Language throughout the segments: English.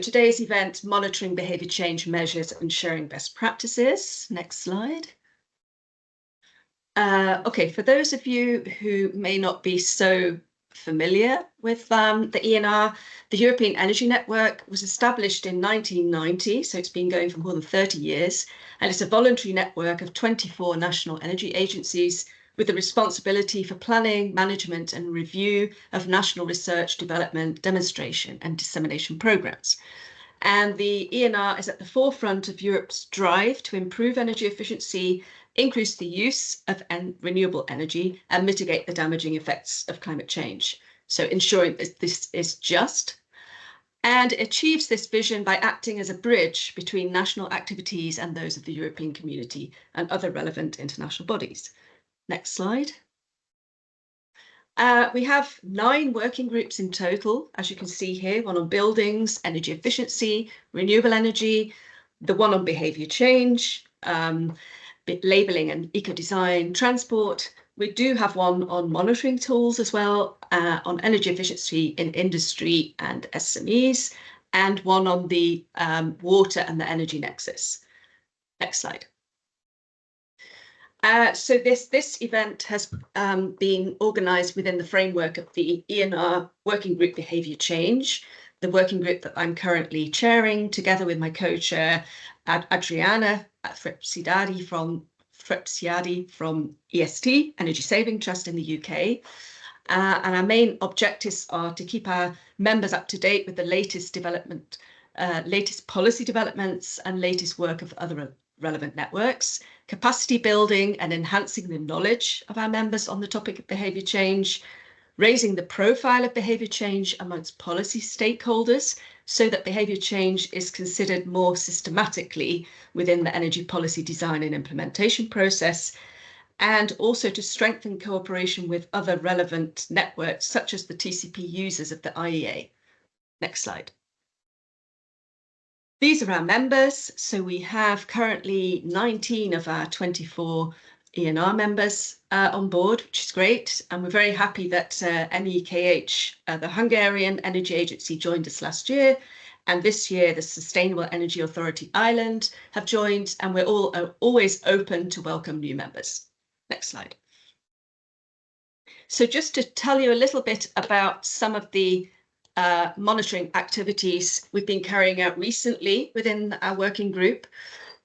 Today's event, monitoring behaviour change measures and sharing best practices. Next slide. Okay, for those of you who may not be so familiar with the EnR, the European Energy Network was established in 1990, so it's been going for more than 30 years, and it's a voluntary network of 24 national energy agencies with the responsibility for planning, management and review of national research, development, demonstration and dissemination programmes. And the EnR is at the forefront of Europe's drive to improve energy efficiency, increase the use of renewable energy and mitigate the damaging effects of climate change. So ensuring that this is just, and achieves this vision by acting as a bridge between national activities and those of the European community and other relevant international bodies. Next slide. We have 9 working groups in total, as you can see here, one on buildings, energy efficiency, renewable energy, the one on behaviour change, labelling and eco-design, transport. We do have one on monitoring tools as well, on energy efficiency in industry and SMEs, and one on the water and the energy nexus. Next slide. So this event has been organised within the framework of the EnR Working Group Behaviour Change, the working group that I'm currently chairing, together with my co-chair, Adriana Frepsiadi from EST, Energy Saving Trust in the UK. And our main objectives are to keep our members up to date with the latest policy developments and latest work of other relevant networks, capacity building and enhancing the knowledge of our members on the topic of behaviour change, raising the profile of behaviour change amongst policy stakeholders so that behaviour change is considered more systematically within the energy policy design and implementation process, and also to strengthen cooperation with other relevant networks such as the TCP users of the IEA. Next slide. These are our members. So we have currently 19 of our 24 EnR members on board, which is great. And we're very happy that MEKH, the Hungarian Energy Agency, joined us last year. And this year, the Sustainable Energy Authority Ireland have joined, and we're all always open to welcome new members. Next slide. So just to tell you a little bit about some of the monitoring activities we've been carrying out recently within our working group.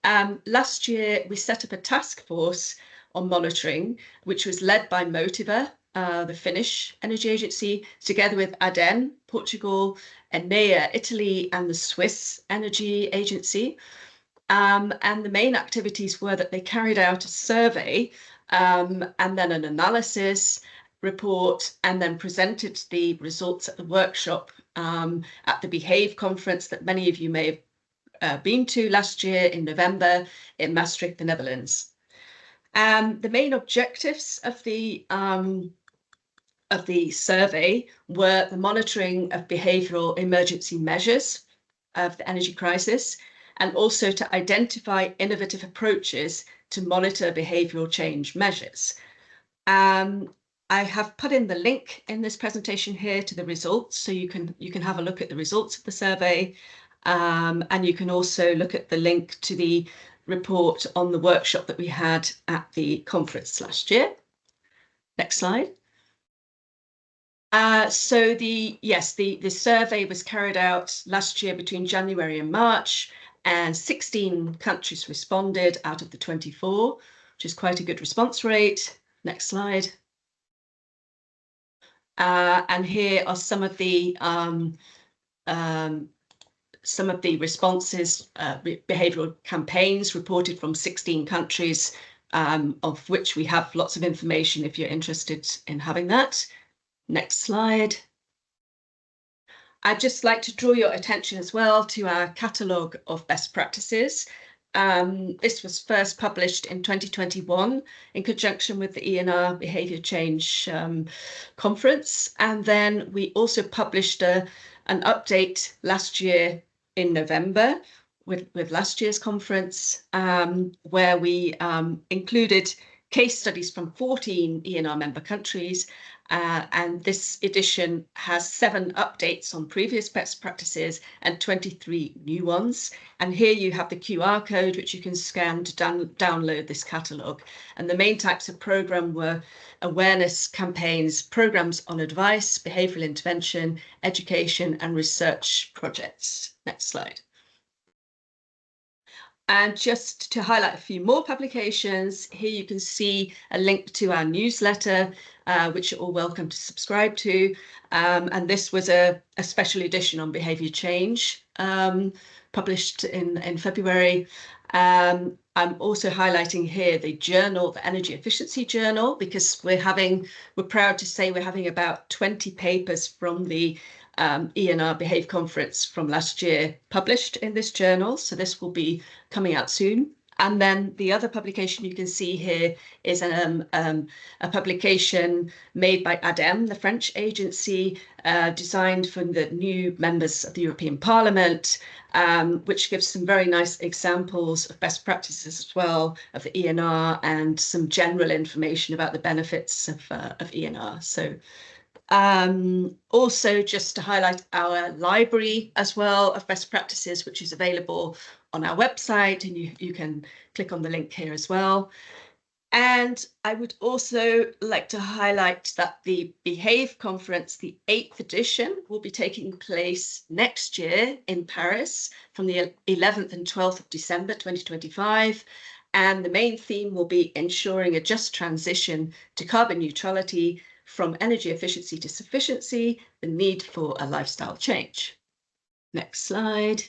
Last year, we set up a task force on monitoring, which was led by Motiva, the Finnish energy agency, together with ADEN, Portugal, ENEA, Italy, and the Swiss energy agency. And the main activities were that they carried out a survey and then an analysis report, and then presented the results at the workshop at the Behave conference that many of you may have been to last year in November in Maastricht, the Netherlands. The main objectives of the survey were the monitoring of behavioural emergency measures of the energy crisis, and also to identify innovative approaches to monitor behavioural change measures. I have put in the link in this presentation here to the results, so you can have a look at the results of the survey, and you can also look at the link to the report on the workshop that we had at the conference last year. Next slide. So the survey was carried out last year between January and March, and 16 countries responded out of the 24, which is quite a good response rate. Next slide. And here are some of the responses, behavioural campaigns reported from 16 countries, of which we have lots of information if you're interested in having that. Next slide. I'd just like to draw your attention as well to our catalogue of best practices. This was first published in 2021 in conjunction with the EnR Behaviour Change conference. And then we also published an update last year in November with last year's conference, where we included case studies from 14 EnR member countries And this edition has 7 updates on previous best practices and 23 new ones. And here you have the QR code, which you can scan to download this catalogue. And the main types of programme were awareness campaigns, programmes on advice, behavioural intervention, education and research projects. Next slide. And just to highlight a few more publications, here you can see a link to our newsletter, which you're all welcome to subscribe to. And this was a special edition on behaviour change, published in February. I'm also highlighting here the journal, the Energy Efficiency Journal, because we're proud to say we're having about 20 papers from the EnR Behave conference from last year published in this journal. So this will be coming out soon. And then the other publication you can see here is a publication made by ADEME, the French agency, designed for the new members of the European Parliament, which gives some very nice examples of best practices as well of the EnR and some general information about the benefits of EnR. So also just to highlight our library as well of best practices, which is available on our website, and you can click on the link here as well. And I would also like to highlight that the Behave conference, the 8th edition, will be taking place next year in Paris from the 11th and 12th of December 2025. And the main theme will be ensuring a just transition to carbon neutrality from energy efficiency to sufficiency, the need for a lifestyle change. Next slide.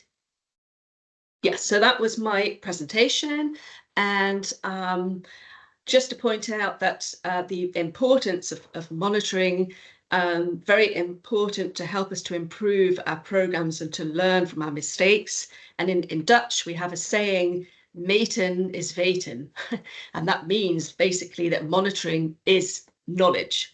Yes, so that was my presentation. And just to point out that the importance of monitoring, very important to help us to improve our programs and to learn from our mistakes. And in Dutch, we have a saying, meten is weten. And that means basically that monitoring is knowledge.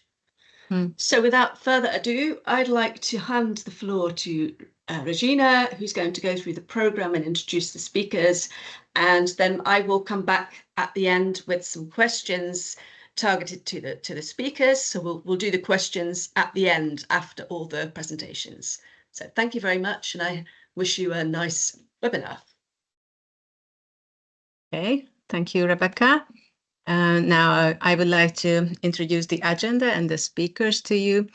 So without further ado, I'd like to hand the floor to Regina, who's going to go through the programme and introduce the speakers. And then I will come back at the end with some questions targeted to the speakers. So we'll do the questions at the end after all the presentations. So thank you very much, and I wish you a nice webinar. Okay, thank you, Rebecca. Now I would like to introduce the agenda and the speakers to you.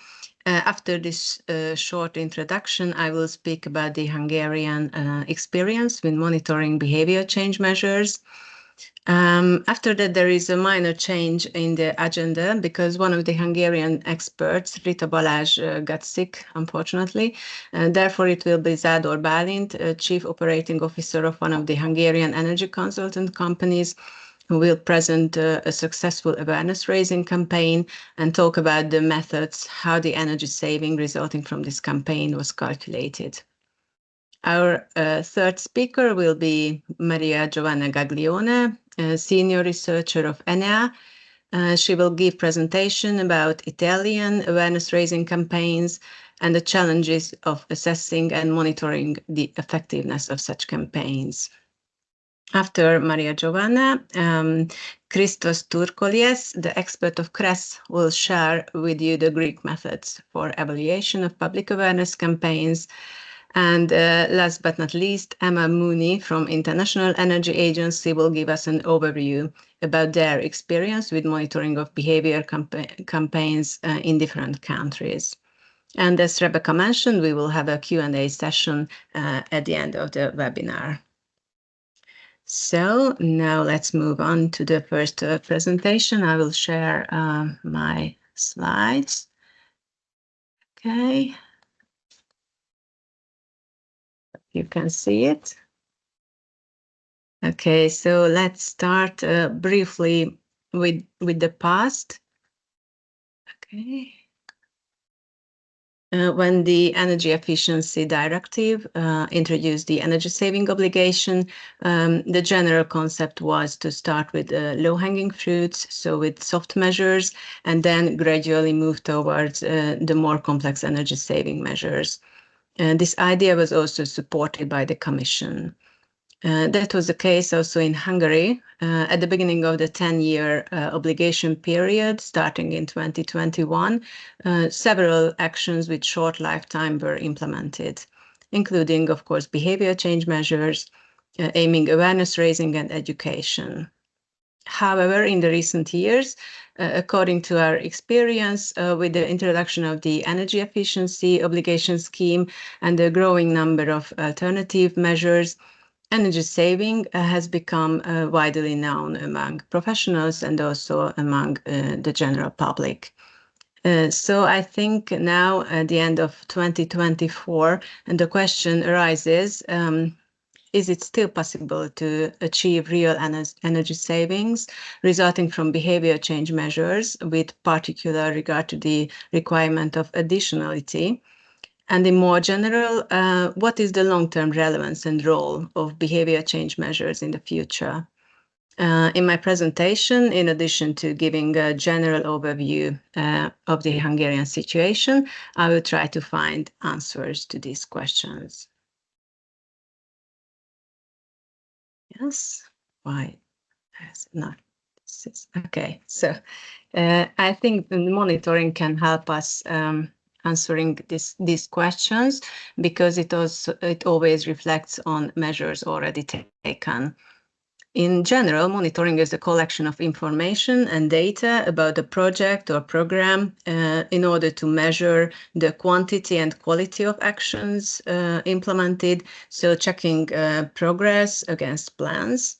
After this short introduction, I will speak about the Hungarian experience with monitoring behavior change measures. After that, there is a minor change in the agenda because one of the Hungarian experts, Rita Balázs, got sick, unfortunately. Therefore, it will be Zádor Bálint, Chief Operating Officer of one of the Hungarian energy consultant companies, who will present a successful awareness-raising campaign and talk about the methods, how the energy saving resulting from this campaign was calculated. Our third speaker will be Maria Giovanna Gaglione, a senior researcher of EnR. She will give presentation about Italian awareness-raising campaigns and the challenges of assessing and monitoring the effectiveness of such campaigns. After Maria Giovanna, Christos Turkolies, the expert of CRESS, will share with you the Greek methods for evaluation of public awareness campaigns. And last but not least, Emma Mooney from International Energy Agency will give us an overview about their experience with monitoring of behavior campaigns in different countries. And as Rebecca mentioned, we will have a Q&A session at the end of the webinar. So now let's move on to the first presentation. I will share my slides. Okay. You can see it. Okay, so let's start briefly with the past. Okay. When the Energy Efficiency Directive introduced the energy saving obligation, the general concept was to start with low-hanging fruits, so with soft measures, and then gradually move towards the more complex energy saving measures. This idea was also supported by the Commission. That was the case also in Hungary at the beginning of the 10-year obligation period, starting in 2021. Several actions with short lifetime were implemented, including, of course, behavior change measures, aiming awareness raising and education. However, in the recent years, according to our experience with the introduction of the energy efficiency obligation scheme and the growing number of alternative measures, energy saving has become widely known among professionals and also among the general public. So I think now at the end of 2024, and the question arises, is it still possible to achieve real energy savings resulting from behavior change measures with particular regard to the requirement of additionality? And in more general, what is the long-term relevance and role of behavior change measures in the future? In my presentation, in addition to giving a general overview of the Hungarian situation, I will try to find answers to these questions. Yes, why? No, okay. So I think the monitoring can help us answering these questions, because it always reflects on measures already taken. In general, monitoring is the collection of information and data about the project or program in order to measure the quantity and quality of actions implemented, so checking progress against plans.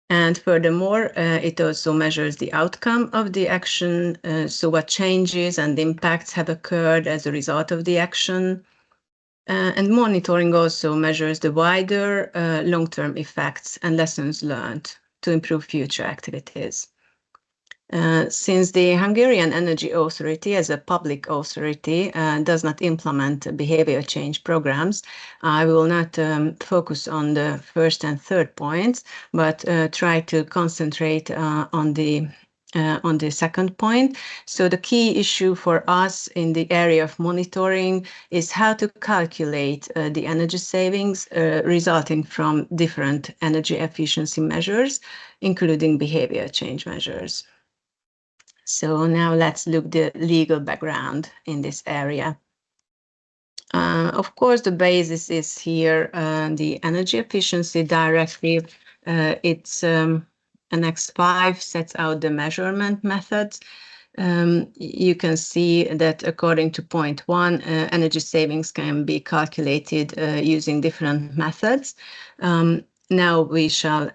And furthermore, it also measures the outcome of the action, so what changes and impacts have occurred as a result of the action. And monitoring also measures the wider long-term effects and lessons learned to improve future activities. Since the Hungarian Energy Authority, as a public authority, does not implement behavior change programs, I will not focus on the first and third points, but try to concentrate on the second point. So the key issue for us in the area of monitoring is how to calculate the energy savings resulting from different energy efficiency measures, including behavior change measures. So now let's look at the legal background in this area. Of course, the basis is here the Energy Efficiency Directive. It's Annex 5 sets out the measurement methods. You can see that according to point 1, energy savings can be calculated using different methods. Now we shall,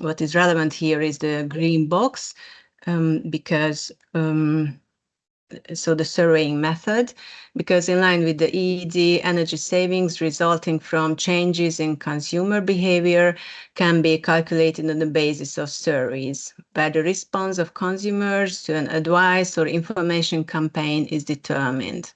what is relevant here is the green box, because so the surveying method, because in line with the EED, energy savings resulting from changes in consumer behavior can be calculated on the basis of surveys, where the response of consumers to an advice or information campaign is determined.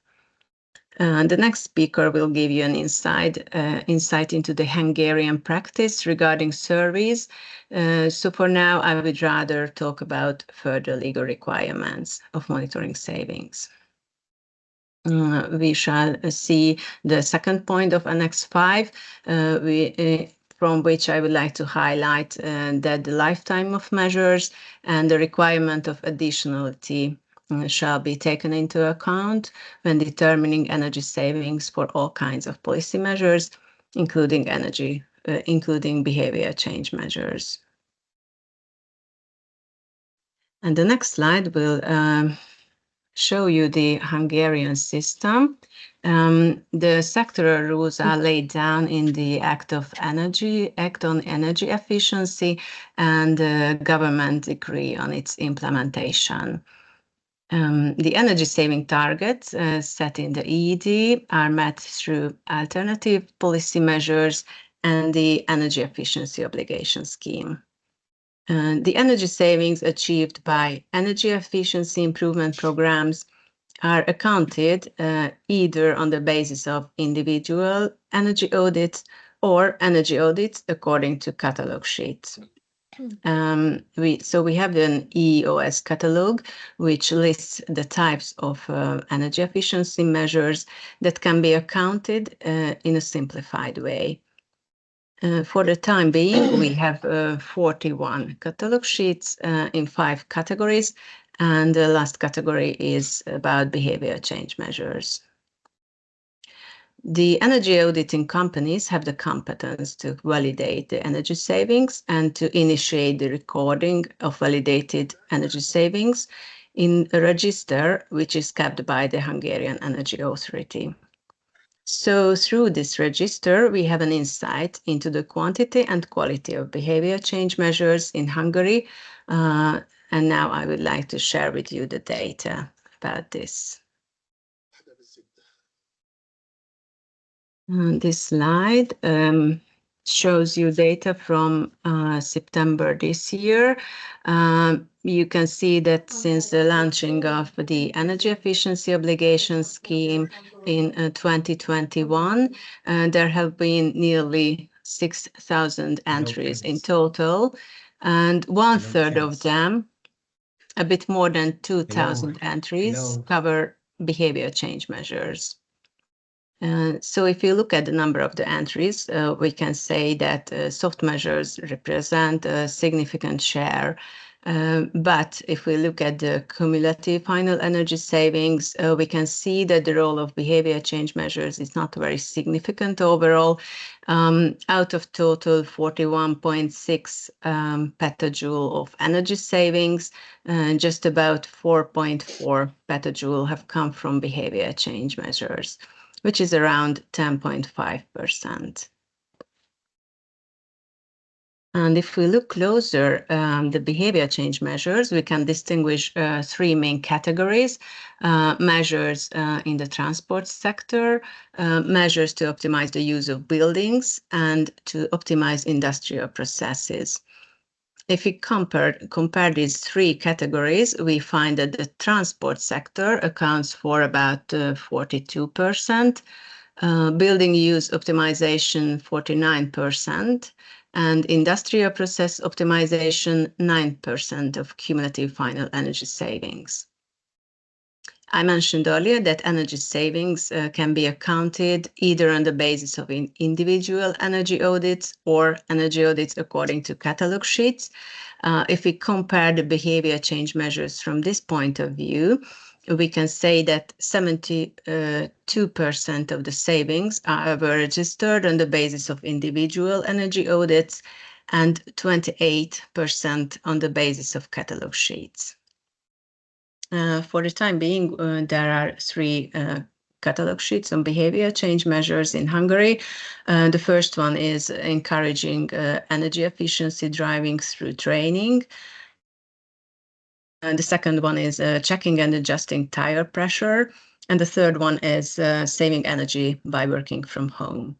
The next speaker will give you an insight into the Hungarian practice regarding surveys. So for now, I would rather talk about further legal requirements of monitoring savings. We shall see the second point of Annex 5, from which I would like to highlight that the lifetime of measures and the requirement of additionality shall be taken into account when determining energy savings for all kinds of policy measures, including behavior change measures. And the next slide will show you the Hungarian system. The sectoral rules are laid down in the Act on Energy Efficiency and the government decree on its implementation. The energy saving targets set in the EED are met through alternative policy measures and the energy efficiency obligation scheme. The energy savings achieved by energy efficiency improvement programs are accounted either on the basis of individual energy audits or energy audits according to catalog sheets. We have an EOS catalog, which lists the types of energy efficiency measures that can be accounted in a simplified way. For the time being, we have 41 catalog sheets in 5 categories, and the last category is about behavior change measures. The energy auditing companies have the competence to validate the energy savings and to initiate the recording of validated energy savings in a register which is kept by the Hungarian Energy Authority. So through this register, we have an insight into the quantity and quality of behavior change measures in Hungary. And now I would like to share with you the data about this. This slide shows you data from September this year. You can see that since the launching of the energy efficiency obligation scheme in 2021, there have been nearly 6,000 entries in total, and 1/3 of them, a bit more than 2,000 entries, cover behavior change measures. So if you look at the number of the entries, we can say that soft measures represent a significant share. But if we look at the cumulative final energy savings, we can see that the role of behavior change measures is not very significant overall. Out of total 41.6 petajoule of energy savings, just about 4.4 petajoule have come from behavior change measures, which is around 10.5%. And if we look closer, the behavior change measures, we can distinguish 3 main categories: measures in the transport sector, measures to optimize the use of buildings, and to optimize industrial processes. If we compare these 3 categories, we find that the transport sector accounts for about 42%, building use optimization 49%, and industrial process optimization 9% of cumulative final energy savings. I mentioned earlier that energy savings can be accounted either on the basis of individual energy audits or energy audits according to catalog sheets. If we compare the behavior change measures from this point of view, we can say that 72% of the savings were registered on the basis of individual energy audits and 28% on the basis of catalog sheets. For the time being, there are 3 catalog sheets on behavior change measures in Hungary. The first one is encouraging energy efficiency driving through training. And the second one is checking and adjusting tire pressure. And the third one is saving energy by working from home.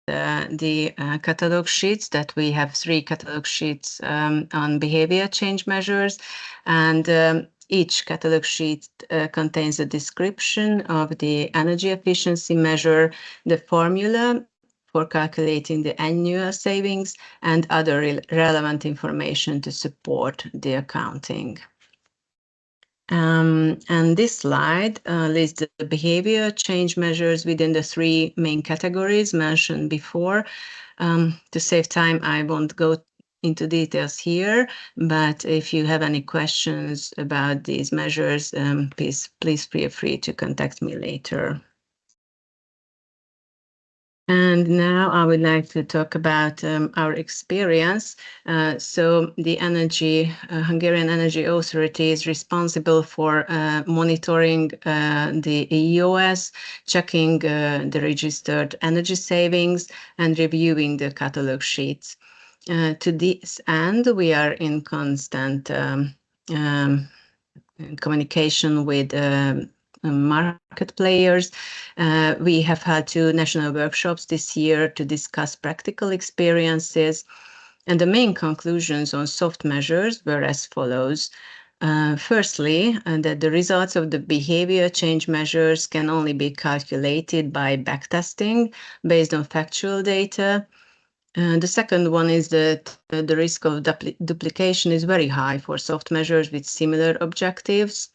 The catalog sheets that we have 3 catalog sheets on behavior change measures, and each catalog sheet contains a description of the energy efficiency measure, the formula for calculating the annual savings, and other relevant information to support the accounting. And this slide lists the behavior change measures within the 3 main categories mentioned before. To save time, I won't go into details here, but if you have any questions about these measures, please feel free to contact me later. And now I would like to talk about our experience. So the Hungarian Energy Authority is responsible for monitoring the EOS, checking the registered energy savings, and reviewing the catalog sheets. To this end, we are in constant communication with market players. We have had 2 national workshops this year to discuss practical experiences, and the main conclusions on soft measures were as follows. Firstly, that the results of the behavior change measures can only be calculated by backtesting based on factual data. The second one is that the risk of duplication is very high for soft measures with similar objectives.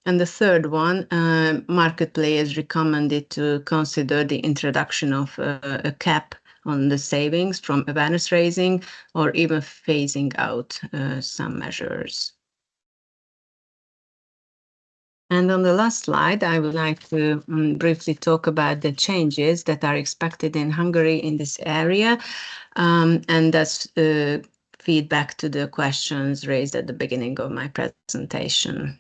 And the third one, market players recommended to consider the introduction of a cap on the savings from awareness raising or even phasing out some measures. And on the last slide, I would like to briefly talk about the changes that are expected in Hungary in this area, and that's feedback to the questions raised at the beginning of my presentation.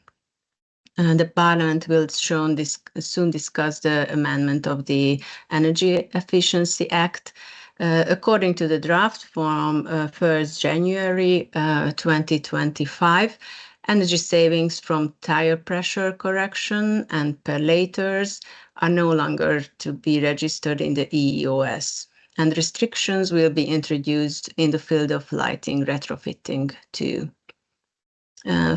The Parliament will soon discuss the amendment of the Energy Efficiency Act. According to the draft from 1st January 2025, energy savings from tire pressure correction and perlators are no longer to be registered in the EEOS, and restrictions will be introduced in the field of lighting retrofitting too.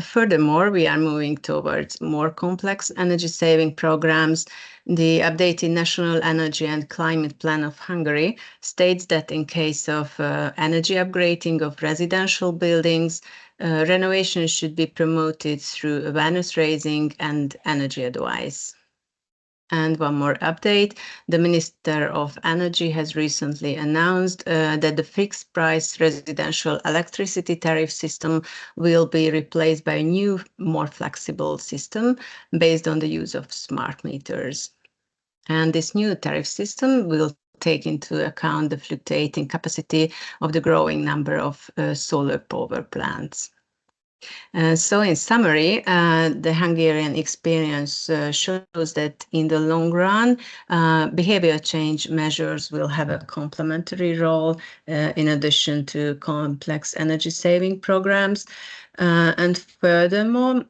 Furthermore, we are moving towards more complex energy saving programs. The updated National Energy and Climate Plan of Hungary states that in case of energy upgrading of residential buildings, renovation should be promoted through awareness raising and energy advice. And one more update, the Minister of Energy has recently announced that the fixed price residential electricity tariff system will be replaced by a new, more flexible system based on the use of smart meters. And this new tariff system will take into account the fluctuating capacity of the growing number of solar power plants. So in summary, the Hungarian experience shows that in the long run, behavior change measures will have a complementary role in addition to complex energy saving programs. And furthermore,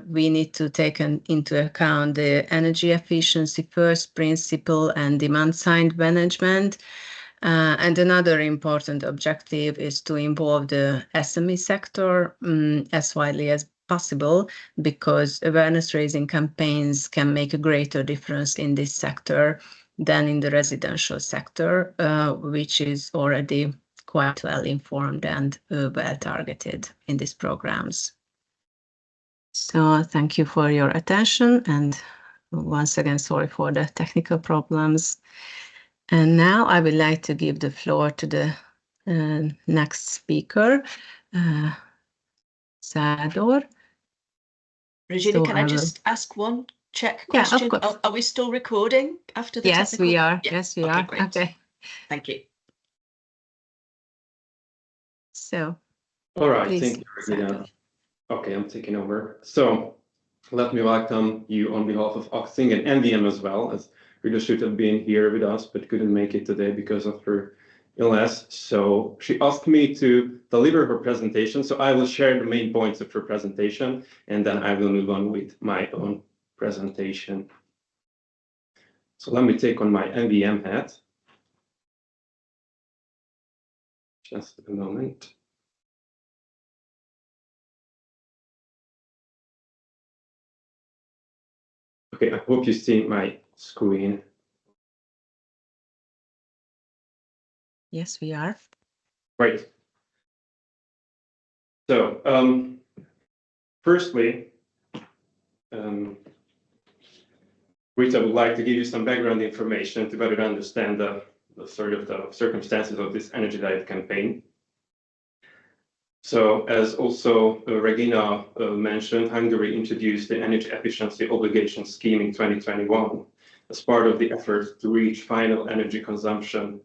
we need to take into account the energy efficiency first principle and demand side management. And another important objective is to involve the SME sector as widely as possible, because awareness raising campaigns can make a greater difference in this sector than in the residential sector, which is already quite well informed and well targeted in these programs. So thank you for your attention, and once again, sorry for the technical problems. And now I would like to give the floor to the next speaker, Sador. Regina, can I just ask one check question? Yeah, of course. Are we still recording after the Yes, technical? we are. Yeah. Yes, we okay, are. Great. Okay. Thank you. So, all right, please, thank you, Regina. Okay, I'm taking over. So let me welcome you on behalf of Oxing and NVM as well, as Rita should have been here with us, but couldn't make it today because of her illness. So she asked me to deliver her presentation. So I will share the main points of her presentation, and then I will move on with my own presentation. So let me take on my NVM hat. Just a moment. Okay, I hope you see my screen. Yes, we are. Right. So, firstly, Rita would like to give you some background information to better understand the sort of the circumstances of this energy diet campaign. So, as also Regina mentioned, Hungary introduced the energy efficiency obligation scheme in 2021 as part of the effort to reach final energy consumption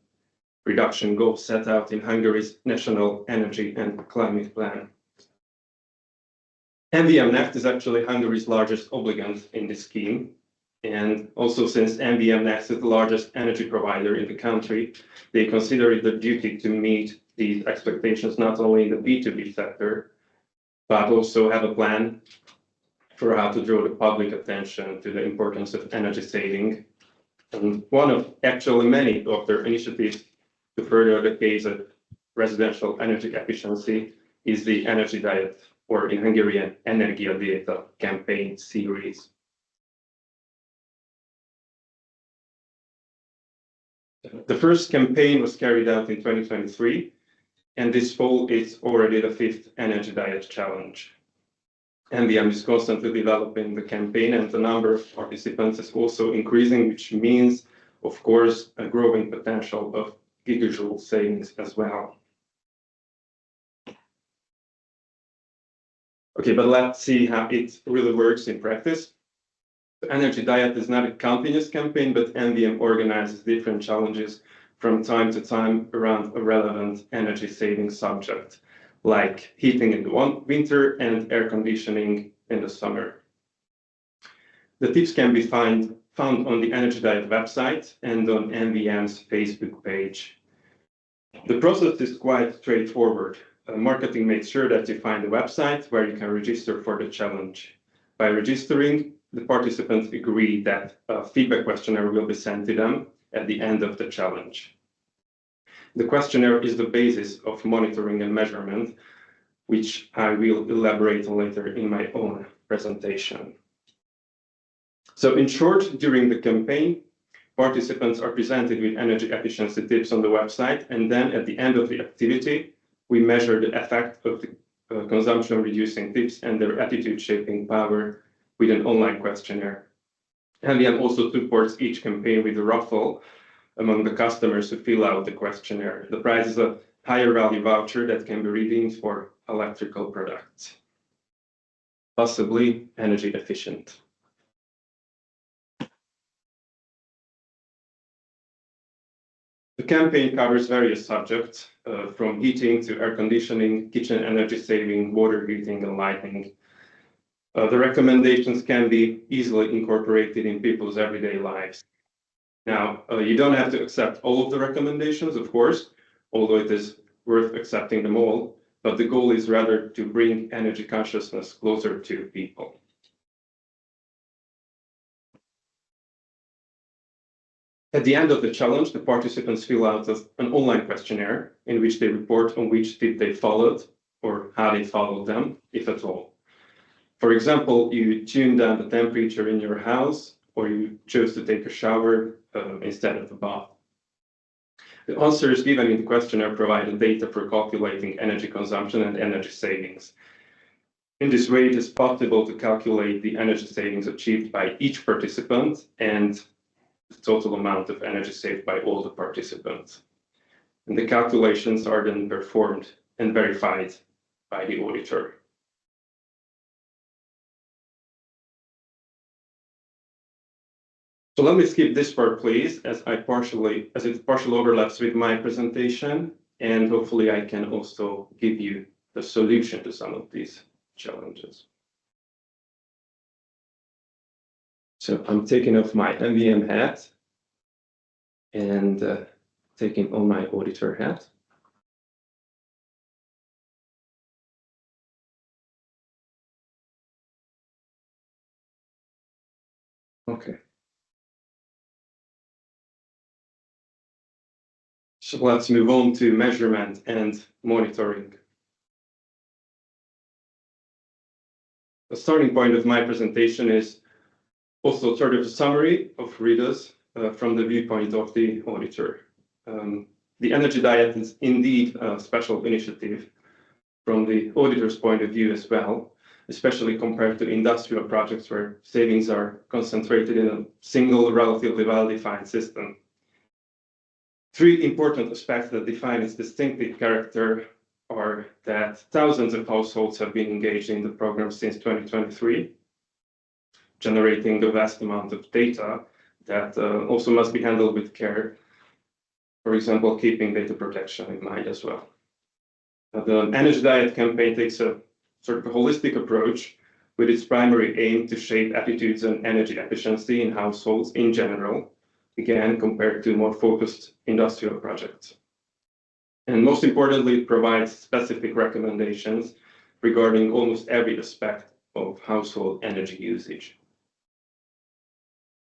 reduction goals set out in Hungary's National Energy and Climate Plan. NVM Next is actually Hungary's largest obligant in this scheme. And also, since NVM Next is the largest energy provider in the country, they consider it their duty to meet these expectations not only in the B2B sector, but also have a plan for how to draw the public attention to the importance of energy saving. And one of actually many of their initiatives to further the case of residential energy efficiency is the Energy Diet, or in Hungarian, Energia Dieta campaign series. The first campaign was carried out in 2023, and this fall is already the 5th Energy Diet Challenge. NVM is constantly developing the campaign, and the number of participants is also increasing, which means, of course, a growing potential of gigajoule savings as well. Okay, but let's see how it really works in practice. The Energy Diet is not a continuous campaign, but NVM organizes different challenges from time to time around a relevant energy saving subject, like heating in the winter and air conditioning in the summer. The tips can be found on the Energy Diet website and on NVM's Facebook page. The process is quite straightforward. Marketing makes sure that you find a website where you can register for the challenge. By registering, the participants agree that a feedback questionnaire will be sent to them at the end of the challenge. The questionnaire is the basis of monitoring and measurement, which I will elaborate on later in my own presentation. So in short, during the campaign, participants are presented with energy efficiency tips on the website, and then at the end of the activity, we measure the effect of the consumption reducing tips and their attitude shaping power with an online questionnaire. NVM also supports each campaign with a raffle among the customers who fill out the questionnaire. The prize is a higher value voucher that can be redeemed for electrical products, possibly energy efficient. The campaign covers various subjects, from heating to air conditioning, kitchen energy saving, water heating and lighting. The recommendations can be easily incorporated in people's everyday lives. Now, you don't have to accept all of the recommendations, of course, although it is worth accepting them all, but the goal is rather to bring energy consciousness closer to people. At the end of the challenge, the participants fill out an online questionnaire in which they report on which tip they followed or how they followed them, if at all. For example, you tuned down the temperature in your house, or you chose to take a shower instead of a bath. The answers given in the questionnaire provide data for calculating energy consumption and energy savings. In this way, it is possible to calculate the energy savings achieved by each participant and the total amount of energy saved by all the participants. And the calculations are then performed and verified by the auditor. So let me skip this part, please, as it partially overlaps with my presentation, and hopefully I can also give you the solution to some of these challenges. So I'm taking off my NVM hat and taking on my auditor hat. Okay. So let's move on to measurement and monitoring. The starting point of my presentation is also sort of a summary of readers from the viewpoint of the auditor. The Energy Diet is indeed a special initiative from the auditor's point of view as well, especially compared to industrial projects where savings are concentrated in a single, relatively well-defined system. Three important aspects that define its distinctive character are that thousands of households have been engaged in the program since 2023, generating a vast amount of data that also must be handled with care. For example, keeping data protection in mind as well. The Energy Diet campaign takes a sort of a holistic approach with its primary aim to shape attitudes and energy efficiency in households in general, again, compared to more focused industrial projects. And most importantly, it provides specific recommendations regarding almost every aspect of household energy usage.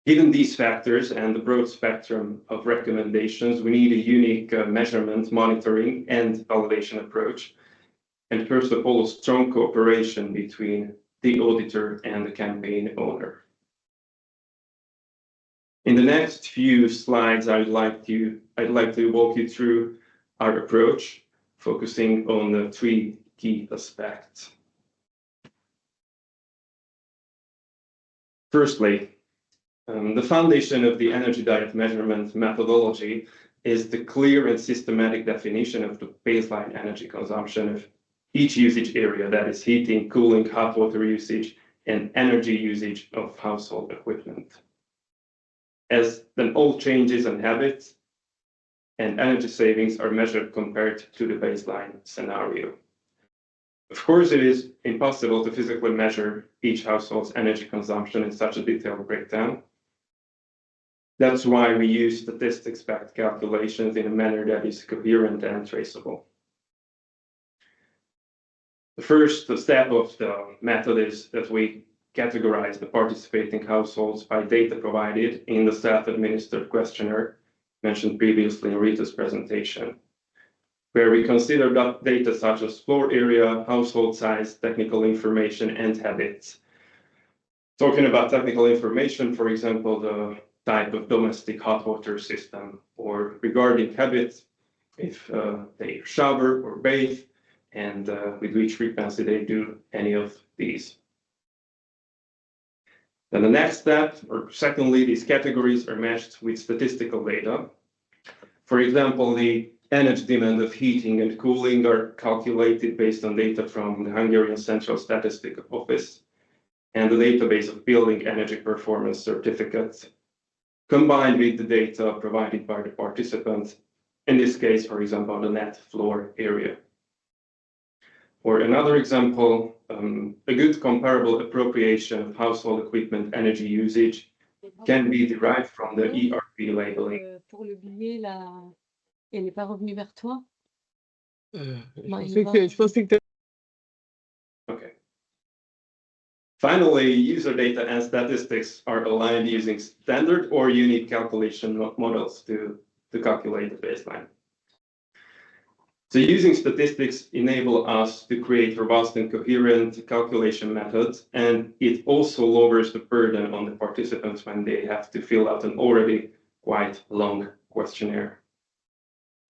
Given these factors and the broad spectrum of recommendations, we need a unique measurement, monitoring, and validation approach. And first of all, a strong cooperation between the auditor and the campaign owner. In the next few slides, I'd like to walk you through our approach, focusing on the three key aspects. Firstly, the foundation of the energy diet measurement methodology is the clear and systematic definition of the baseline energy consumption of each usage area, that is heating, cooling, hot water usage, and energy usage of household equipment. As then all changes and habits and energy savings are measured compared to the baseline scenario. Of course, it is impossible to physically measure each household's energy consumption in such a detailed breakdown. That's why we use statistics-backed calculations in a manner that is coherent and traceable. The first step of the method is that we categorize the participating households by data provided in the self-administered questionnaire mentioned previously in Rita's presentation, where we consider data such as floor area, household size, technical information, and habits. Talking about technical information, for example, the type of domestic hot water system, or regarding habits, if they shower or bathe, and with which frequency they do any of these. Then the next step, or secondly, these categories are matched with statistical data. For example, the energy demand of heating and cooling are calculated based on data from the Hungarian Central Statistic Office and the database of building energy performance certificates, combined with the data provided by the participants, in this case, for example, the net floor area. Or another example, a good comparable appropriation of household equipment energy usage can be derived from the ERP labeling. Pour le billet, là, elle n'est pas revenue vers toi? Je pensais que Okay. Finally, user data and statistics are aligned using standard or unique calculation models to calculate the baseline. So using statistics enable us to create robust and coherent calculation methods, and it also lowers the burden on the participants when they have to fill out an already quite long questionnaire.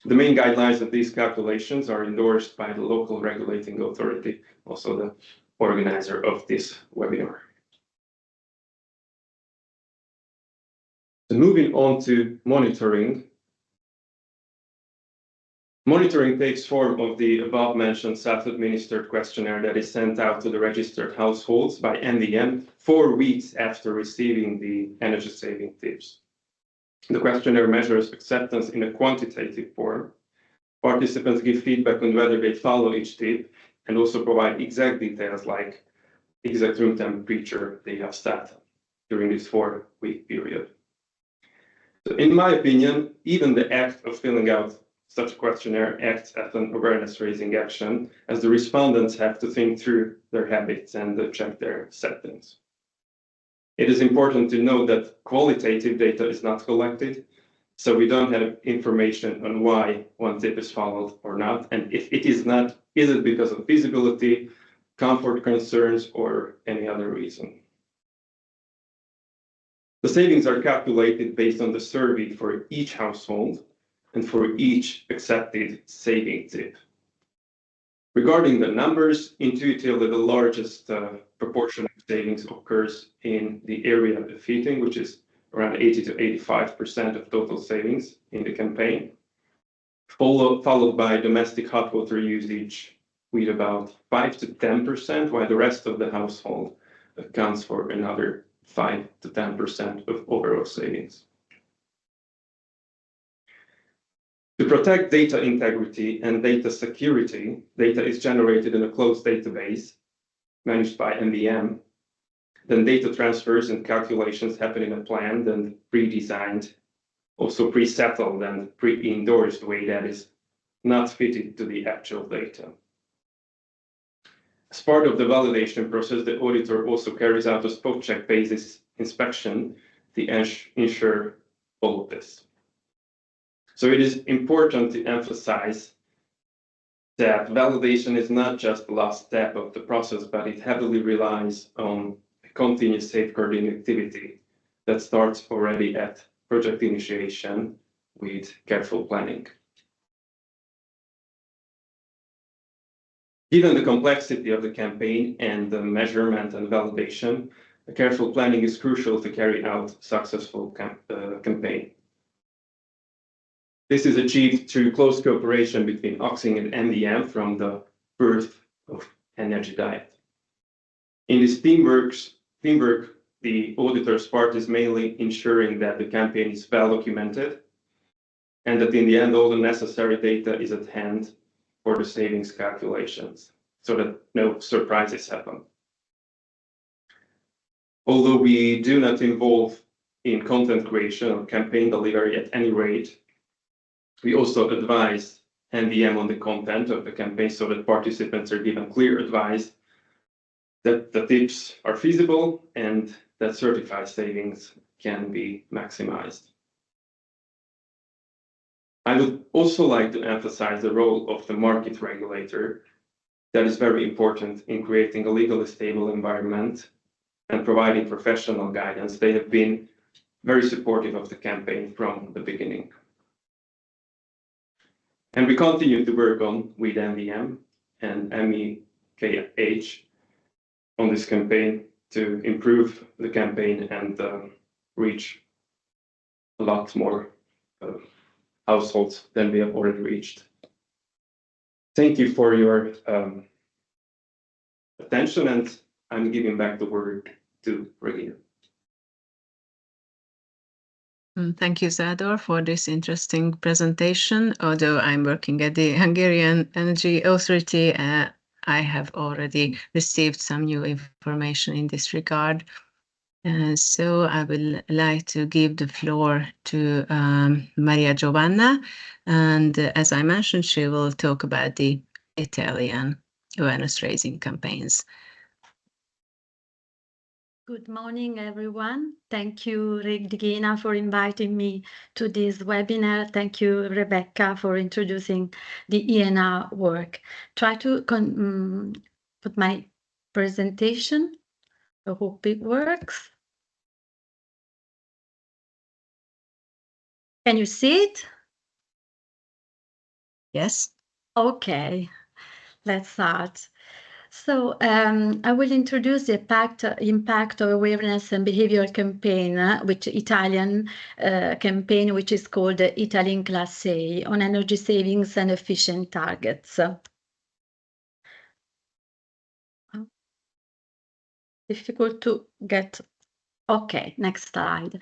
The main guidelines of these calculations are endorsed by the local regulating authority, also the organizer of this webinar. So moving on to monitoring. Monitoring takes form of the above-mentioned self-administered questionnaire that is sent out to the registered households by NVM 4 weeks after receiving the energy-saving tips. The questionnaire measures acceptance in a quantitative form. Participants give feedback on whether they follow each tip and also provide exact details like exact room temperature they have set during this 4-week period. So in my opinion, even the act of filling out such a questionnaire acts as an awareness-raising action, as the respondents have to think through their habits and check their settings. It is important to note that qualitative data is not collected, so we don't have information on why one tip is followed or not, and if it is not, is it because of feasibility, comfort concerns, or any other reason? The savings are calculated based on the survey for each household and for each accepted saving tip. Regarding the numbers, intuitively the largest proportion of savings occurs in the area of heating, which is around 80 to 85% of total savings in the campaign, followed by domestic hot water usage with about 5 to 10%, while the rest of the household accounts for another 5 to 10% of overall savings. To protect data integrity and data security, data is generated in a closed database managed by NVM. Then data transfers and calculations happen in a planned and pre-designed, also pre-settled and pre-endorsed way that is not fitted to the actual data. As part of the validation process, the auditor also carries out a spot check basis inspection to ensure all of this. So it is important to emphasize that validation is not just the last step of the process, but it heavily relies on a continuous safeguarding activity that starts already at project initiation with careful planning. Given the complexity of the campaign and the measurement and validation, careful planning is crucial to carry out successful campaign. This is achieved through close cooperation between Oxing and MVM from the birth of Energy Diet. In this teamwork, the auditor's part is mainly ensuring that the campaign is well documented and that in the end all the necessary data is at hand for the savings calculations, so that no surprises happen. Although we do not involve in content creation or campaign delivery at any rate, we also advise NVM on the content of the campaign so that participants are given clear advice that the tips are feasible and that certified savings can be maximized. I would also like to emphasize the role of the market regulator that is very important in creating a legally stable environment and providing professional guidance. They have been very supportive of the campaign from the beginning. And we continue to work on with NVM and MEKH on this campaign to improve the campaign and reach a lot more households than we have already reached. Thank you for your attention, and I'm giving back the word to Regina. Thank you, Zador, for this interesting presentation. Although I'm working at the Hungarian Energy Authority, I have already received some new information in this regard. So I would like to give the floor to Maria Giovanna, and as I mentioned, she will talk about the Italian awareness raising campaigns. Good morning, everyone. Thank you, Regina, for inviting me to this webinar. Thank you, Rebecca, for introducing the ENR work. Try to put my presentation. I hope it works. Can you see it? Yes. Okay, let's start. So I will introduce the impact of awareness and behavior campaign, which Italian campaign, which is called Italy in Class A, on energy savings and efficient targets. Difficult to get. Okay, next slide.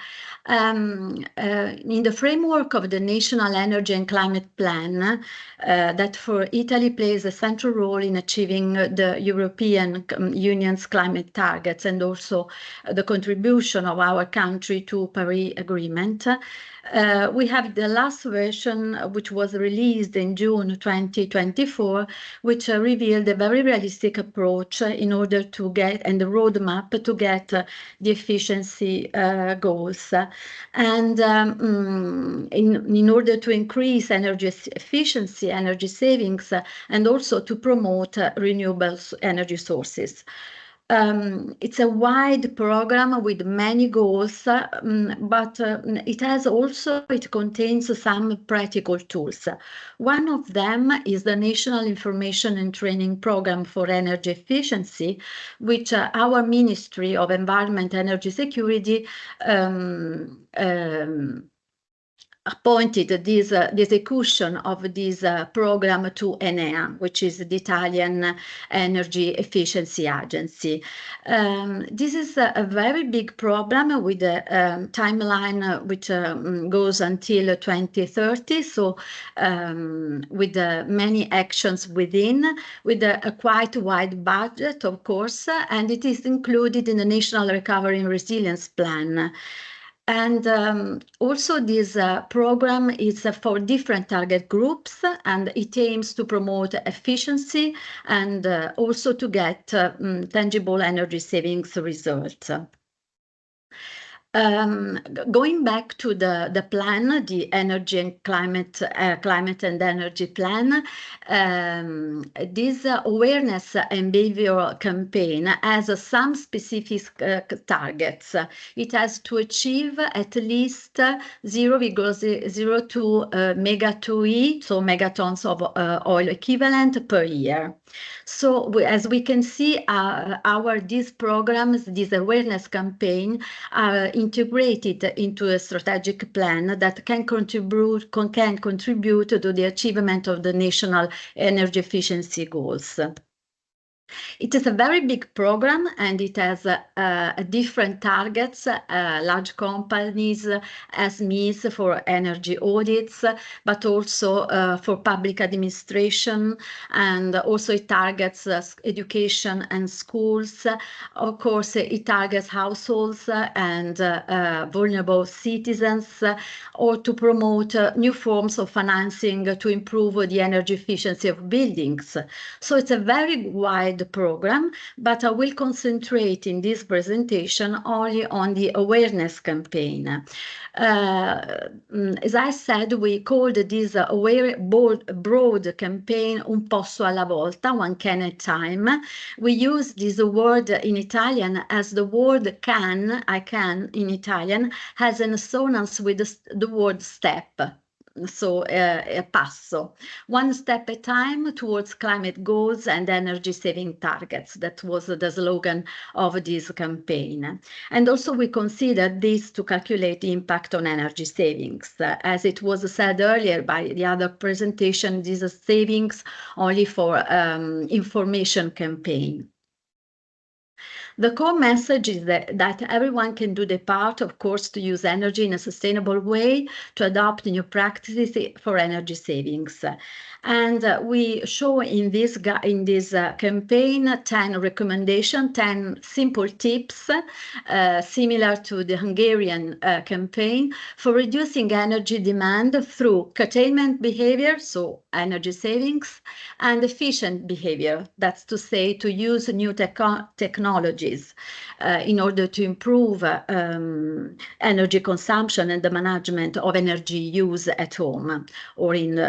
In the framework of the National Energy and Climate Plan, that for Italy plays a central role in achieving the European Union's climate targets and also the contribution of our country to Paris Agreement. We have the last version, which was released in June 2024, which revealed a very realistic approach in order to get, and the roadmap to get the efficiency goals. And in order to increase energy efficiency, energy savings, and also to promote renewable energy sources. It's a wide program with many goals, but it contains some practical tools. One of them is the National Information and Training Program for Energy Efficiency, which our Ministry of Environment and Energy Security appointed this execution of this program to EnR, which is the Italian Energy Efficiency Agency. This is a very big problem with a timeline which goes until 2030, so with many actions within, with a quite wide budget, of course, and it is included in the National Recovery and Resilience Plan. And also this program is for different target groups, and it aims to promote efficiency and also to get tangible energy savings results. Going back to the plan, the energy and climate and energy plan, this awareness and behavior campaign has some specific targets. It has to achieve at least 0.02 mega-2e, so megatons of oil equivalent per year. So as we can see, these programs, this awareness campaign, are integrated into a strategic plan that can contribute to the achievement of the national energy efficiency goals. It is a very big program, and it has different targets, large companies, SMEs for energy audits, but also for public administration, and also it targets education and schools. Of course, it targets households and vulnerable citizens, or to promote new forms of financing to improve the energy efficiency of buildings. So it's a very wide program, but I will concentrate in this presentation only on the awareness campaign. As I said, we called this broad campaign Un Posso alla Volta, one can at a time. We use this word in Italian as the word can, I can in Italian, has an assonance with the word step. So a passo, one step at a time towards climate goals and energy saving targets. That was the slogan of this campaign. And also we considered this to calculate the impact on energy savings. As it was said earlier by the other presentation, these are savings only for information campaign. The core message is that everyone can do their part, of course, to use energy in a sustainable way, to adopt new practices for energy savings. And we show in this campaign 10 recommendations, 10 simple tips, similar to the Hungarian campaign, for reducing energy demand through curtailment behavior, so energy savings, and efficient behavior, that's to say, to use new technologies in order to improve energy consumption and the management of energy use at home or in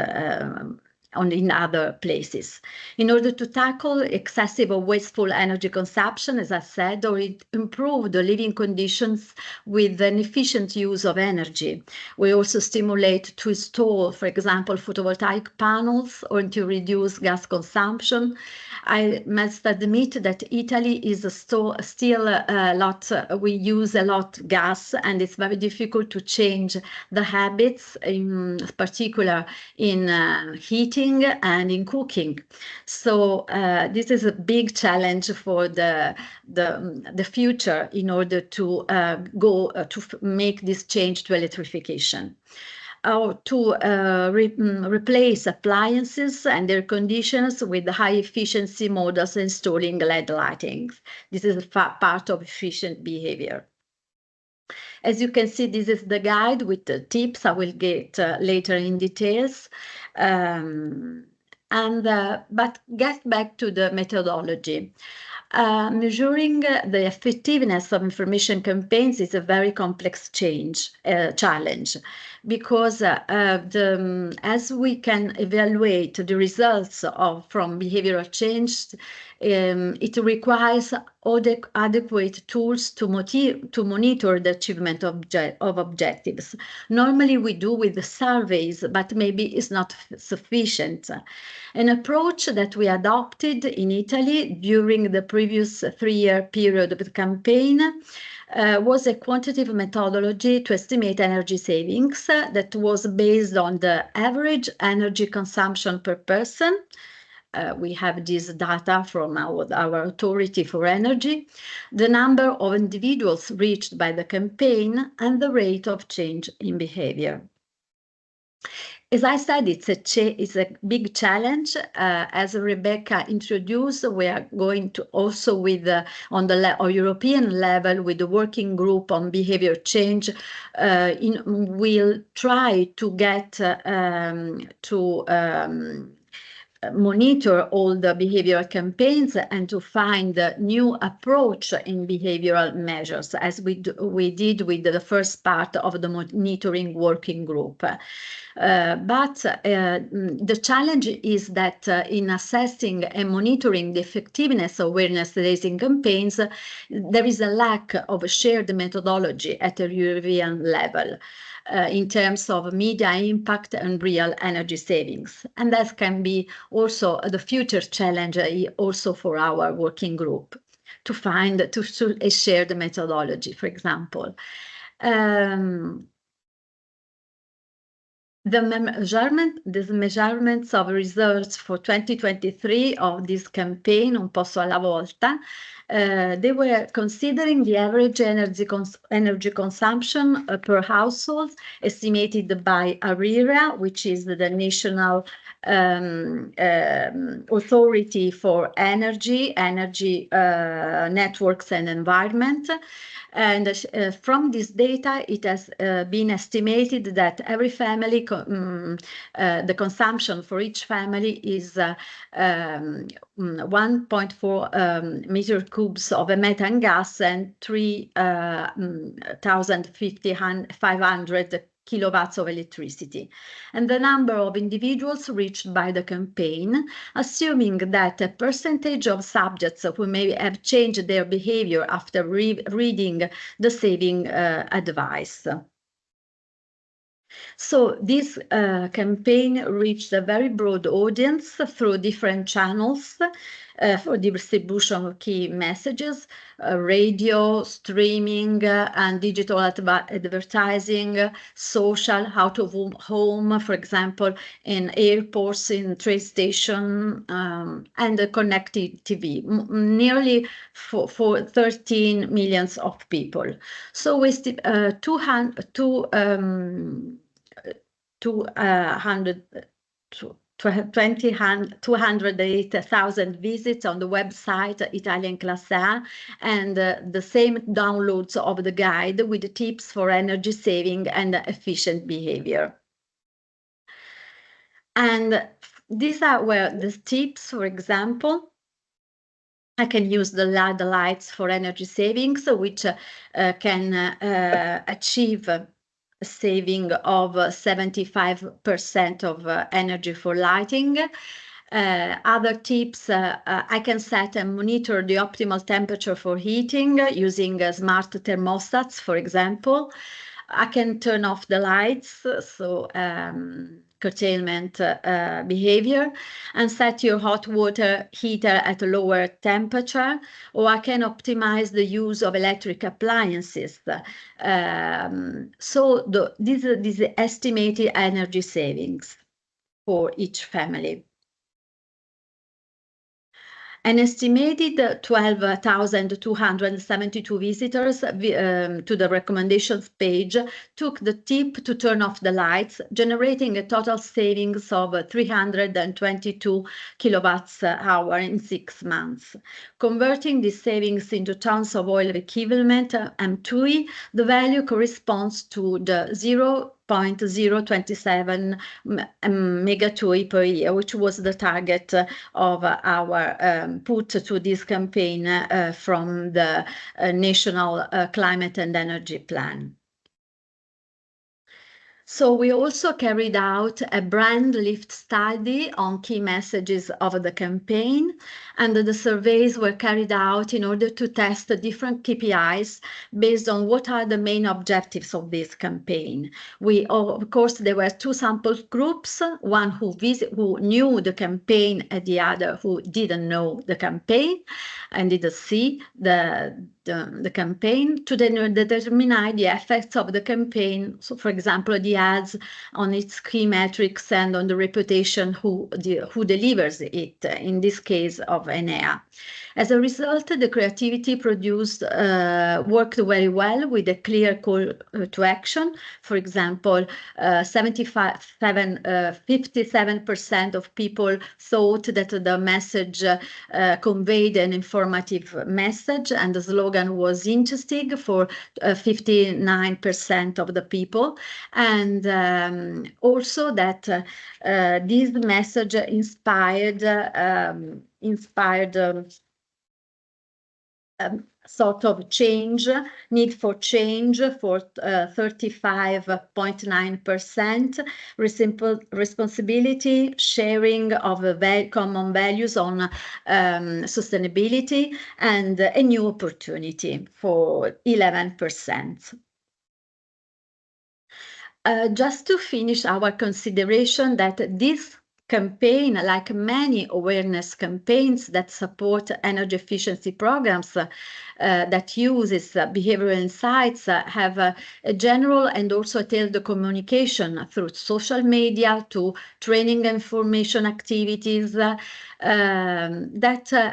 other places, in order to tackle excessive or wasteful energy consumption, as I said, or improve the living conditions with an efficient use of energy. We also stimulate to install, for example, photovoltaic panels, or to reduce gas consumption. I must admit that Italy is still a lot, we use a lot gas, and it's very difficult to change the habits, in particular in heating and in cooking. So this is a big challenge for the future in order to make this change to electrification. Or to replace appliances and air conditioners with high efficiency models, installing LED lighting. This is a part of efficient behavior. As you can see, this is the guide with the tips. I will get later in details. But get back to the methodology. Measuring the effectiveness of information campaigns is a very complex challenge, because as we can evaluate the results from behavioral change, it requires adequate tools to monitor the achievement of objectives. Normally we do with the surveys, but maybe it's not sufficient. An approach that we adopted in Italy during the previous 3-year period of the campaign was a quantitative methodology to estimate energy savings that was based on the average energy consumption per person. We have this data from our authority for energy, the number of individuals reached by the campaign, and the rate of change in behavior. As I said, it's a big challenge. As Rebecca introduced, we are going to also on the European level with the working group on behavior change. We'll try to get monitor all the behavioral campaigns and to find a new approach in behavioral measures, as we did with the first part of the monitoring working group. But the challenge is that in assessing and monitoring the effectiveness of awareness-raising campaigns, there is a lack of a shared methodology at a European level. In terms of media impact and real energy savings. And that can be also the future challenge also for our working group, to find a shared methodology, for example. The measurements of results for 2023 of this campaign, Un Posto alla Volta, they were considering the average energy consumption per household estimated by ARERA, which is the national authority for energy networks and environment. And from this data, it has been estimated that every family, the consumption for each family is 1.4 meter cubes of a methane gas and 3,500 kilowatts of electricity. And the number of individuals reached by the campaign, assuming that a percentage of subjects who may have changed their behavior after reading the saving advice. So this campaign reached a very broad audience through different channels for distribution of key messages, radio, streaming, and digital advertising, social, out of home, for example, in airports, in train stations, and connected TV, nearly for 13 million of people. So with 208,000 visits on the website Italian Classe A, and the same downloads of the guide with tips for energy saving and efficient behavior. And these were the tips, for example. I can use the lights for energy savings, which can achieve saving of 75% of energy for lighting. Other tips, I can set and monitor the optimal temperature for heating using smart thermostats, for example. I can turn off the lights, so curtailment behavior, and set your hot water heater at a lower temperature, or I can optimize the use of electric appliances. So these are estimated energy savings for each family. An estimated 12,272 visitors to the recommendations page took the tip to turn off the lights, generating a total savings of 322 kilowatts hour in 6 months. Converting these savings into tons of oil equivalent, M2E, the value corresponds to the 0.027 megatui per year, which was the target of our put to this campaign from the National Climate and Energy Plan. So we also carried out a brand lift study on key messages of the campaign, and the surveys were carried out in order to test the different KPIs based on what are the main objectives of this campaign. Of course, there were 2 sample groups, one who knew the campaign and the other who didn't know the campaign and didn't see the campaign, to determine the effects of the campaign. So, for example, the ads on its key metrics and on the reputation who delivers it, in this case of EnR. As a result, the creativity produced worked very well with a clear call to action. For example, 57% of people thought that the message conveyed an informative message, and the slogan slogan was interesting for 59% of the people, and also that this message inspired sort of need for change for 35.9%, responsibility, sharing of common values on sustainability, and a new opportunity for 11%. Just to finish our consideration that this campaign, like many awareness campaigns that support energy efficiency programs that uses behavioral insights, have a general and also a tailored communication through social media to training and information activities that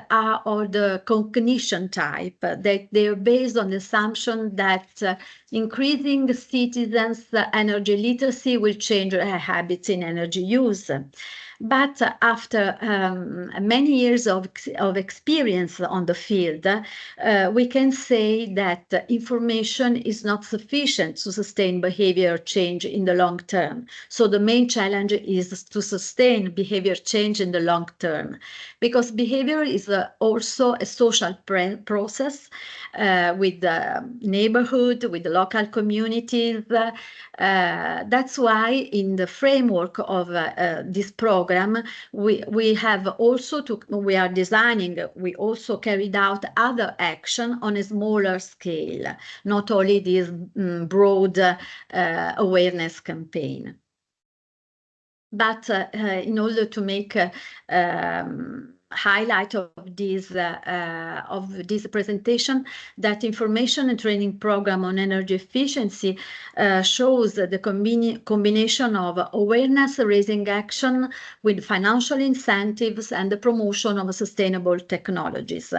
are of the cognition type, that they're based on the assumption that increasing citizens' energy literacy will change their habits in energy use. But after many years of experience on the field, we can say that information is not sufficient to sustain behavior change in the long term. So the main challenge is to sustain behavior change in the long term, because behavior is also a social process with the neighborhood, with the local communities. That's why in the framework of this program, we also carried out other action on a smaller scale, not only this broad awareness campaign. But in order to make highlight of this presentation, that information and training program on energy efficiency shows the combination of awareness raising action with financial incentives and the promotion of sustainable technologies,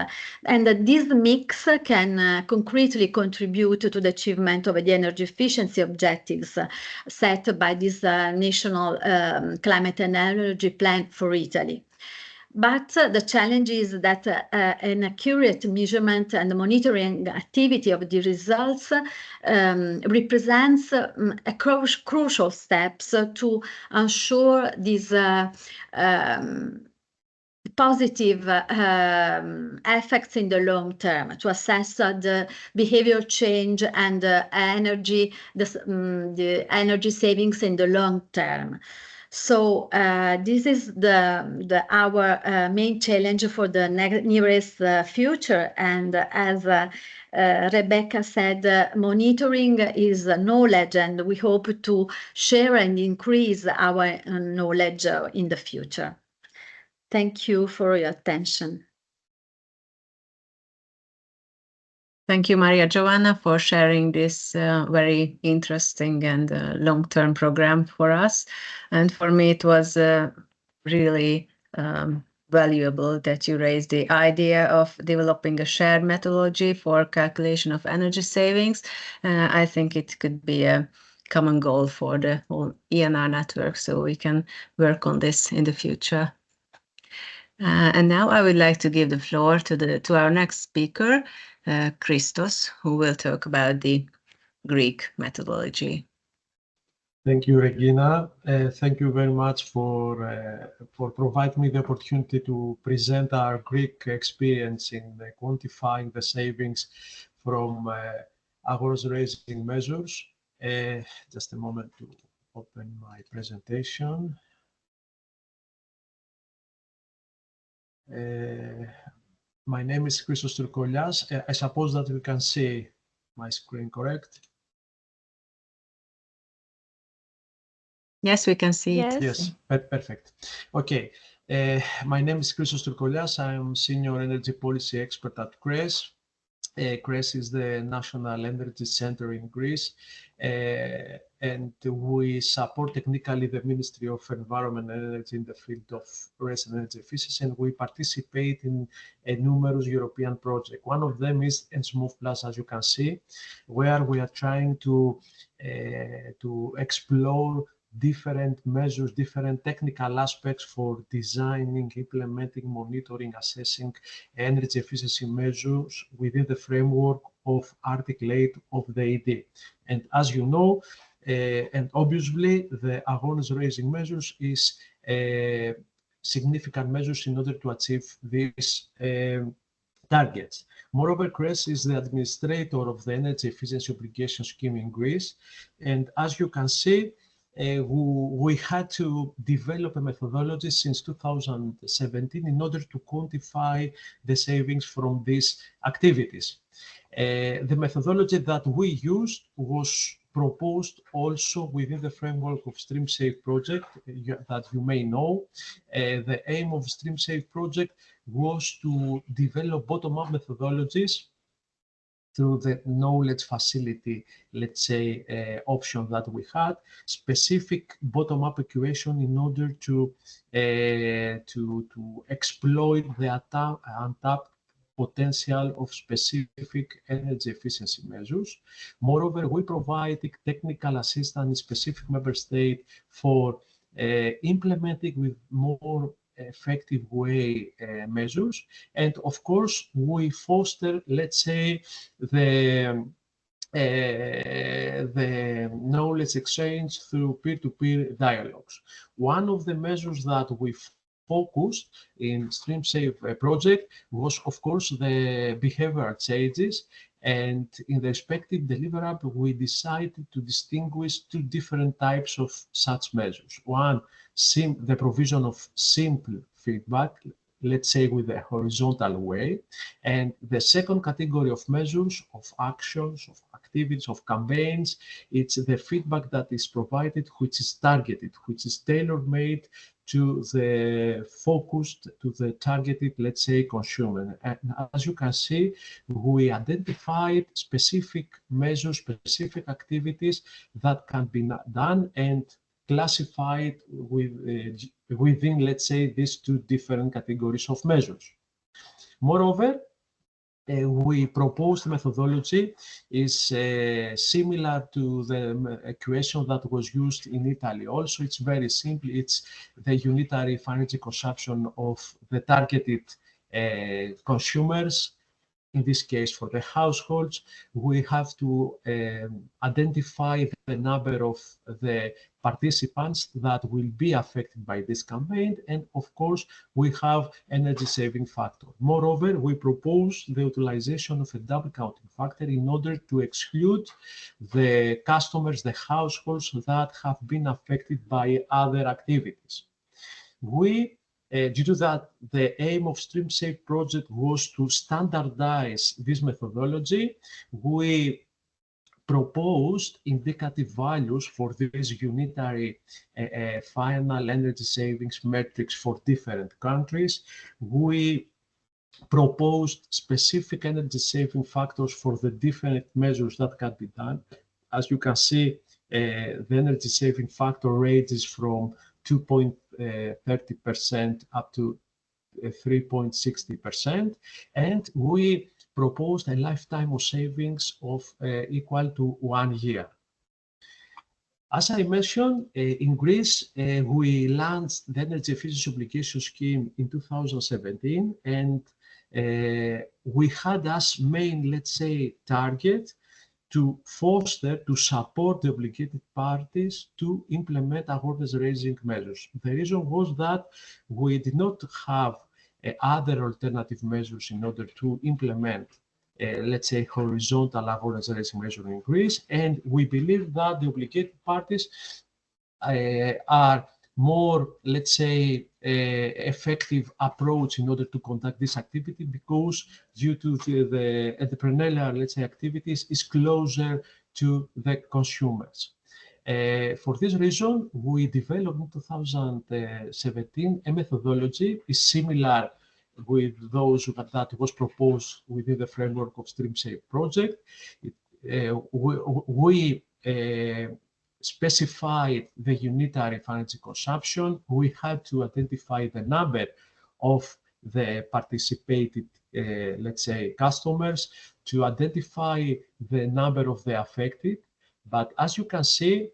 and that this mix can concretely contribute to the achievement of the energy efficiency objectives set by this national climate and energy plan for Italy. But the challenge is that an accurate measurement and monitoring activity of the results represents a crucial steps to ensure these positive effects in the long term, to assess the behavior change and the energy savings in the long term. So this is our main challenge for the nearest future. And as Rebecca said, monitoring is knowledge, and we hope to share and increase our knowledge in the future. Thank you for your attention. Thank you, Maria Giovanna, for sharing this very interesting and long-term program for us. And for me, it was really valuable that you raised the idea of developing a shared methodology for calculation of energy savings. I think it could be a common goal for the whole ENR network, so we can work on this in the future. And now I would like to give the floor to our next speaker, Christos, who will talk about the Greek methodology. Thank you, Regina. Thank you very much for providing me the opportunity to present our Greek experience in quantifying the savings from Agor's raising measures. Just a moment to open my presentation. My name is Christos Trikolias. I suppose that you can see my screen, correct? Yes, we can see Yes. it. Yes, perfect. Okay. My name is Christos Trikolias. I am Senior Energy Policy Expert at CRES. CRES is the National Energy Center in Greece, and we support technically the Ministry of Environment and Energy in the field of RES and energy efficiency, and we participate in a numerous European projects. One of them is EnSmooth Plus, as you can see, where we are trying to explore different measures, different technical aspects for designing, implementing, monitoring, assessing energy efficiency measures within the framework of Article 8 of the ED. And as you know, and obviously, the awareness-raising measures is significant measures in order to achieve these targets. Moreover, CRES is the administrator of the Energy Efficiency Obligation Scheme in Greece. And as you can see, we had to develop a methodology since 2017 in order to quantify the savings from these activities. The methodology that we used was proposed also within the framework of StreamSafe project that you may know. The aim of StreamSafe project was to develop bottom-up methodologies through the knowledge facility, let's say, option that we had, specific bottom-up equation in order to exploit the untapped potential of specific energy efficiency measures. Moreover, we provided technical assistance in specific member state for implementing with more effective way measures. And of course, we foster, let's say, the knowledge exchange through peer-to-peer dialogues. One of the measures that we focused in StreamSafe project was, of course, the behavioral changes. And in the respective deliverable, we decided to distinguish two different types of such measures. One, the provision of simple feedback, let's say with a horizontal way. And the second category of measures, of actions, of activities, of campaigns, it's the feedback that is provided, which is targeted, which is tailor-made to the focused, to the targeted, let's say, consumer. And as you can see, we identified specific measures, specific activities that can be done and classified within, let's say, these two different categories of measures. Moreover, we proposed methodology is similar to the equation that was used in Italy. Also, it's very simple. It's the unitary energy consumption of the targeted consumers. In this case, for the households, we have to identify the number of the participants that will be affected by this campaign. And of course, we have energy saving factor. Moreover, we propose the utilization of a double counting factor in order to exclude the customers, the households that have been affected by other activities. Due to that, the aim of StreamSafe project was to standardize this methodology. We proposed indicative values for these unitary final energy savings metrics for different countries. We proposed specific energy saving factors for the different measures that can be done. As you can see, the energy saving factor ranges from 2.30% up to 3.60%, and we proposed a lifetime of savings of equal to 1 year. As I mentioned, in Greece, we launched the Energy Efficiency Obligation Scheme in 2017, and we had as main, let's say, target to foster, to support the obligated parties to implement awareness-raising measures. The reason was that we did not have other alternative measures in order to implement, let's say, horizontal awareness-raising measures in Greece, and we believe that the obligated parties are more, let's say, effective approach in order to conduct this activity, because due to the entrepreneurial, let's say, activities is closer to the consumers. For this reason, we developed in 2017 a methodology is similar with those that was proposed within the framework of StreamSafe project. We specified the unitary energy consumption. We had to identify the number of the participated, let's say, customers, to identify the number of the affected. But as you can see,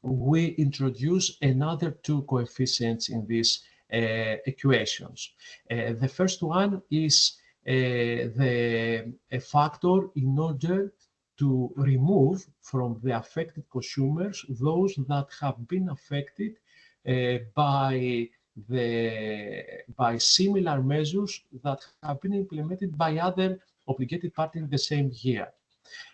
we introduce another two coefficients in these equations. The first one is a factor in order to remove from the affected consumers those that have been affected by similar measures that have been implemented by other obligated parties in the same year.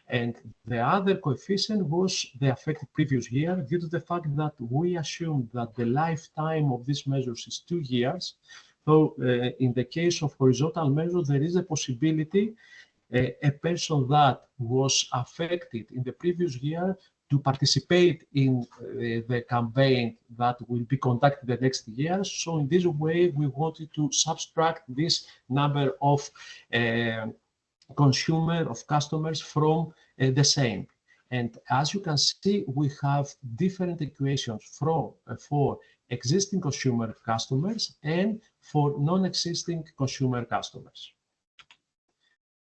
And the other coefficient was the affected previous year, due to the fact that we assumed that the lifetime of these measures is 2 years. So in the case of horizontal measures, there is a possibility a person that was affected in the previous year to participate in the campaign that will be conducted the next year. So in this way, we wanted to subtract this number of customers from the same. And as you can see, we have different equations for existing consumer customers and for non-existing consumer customers.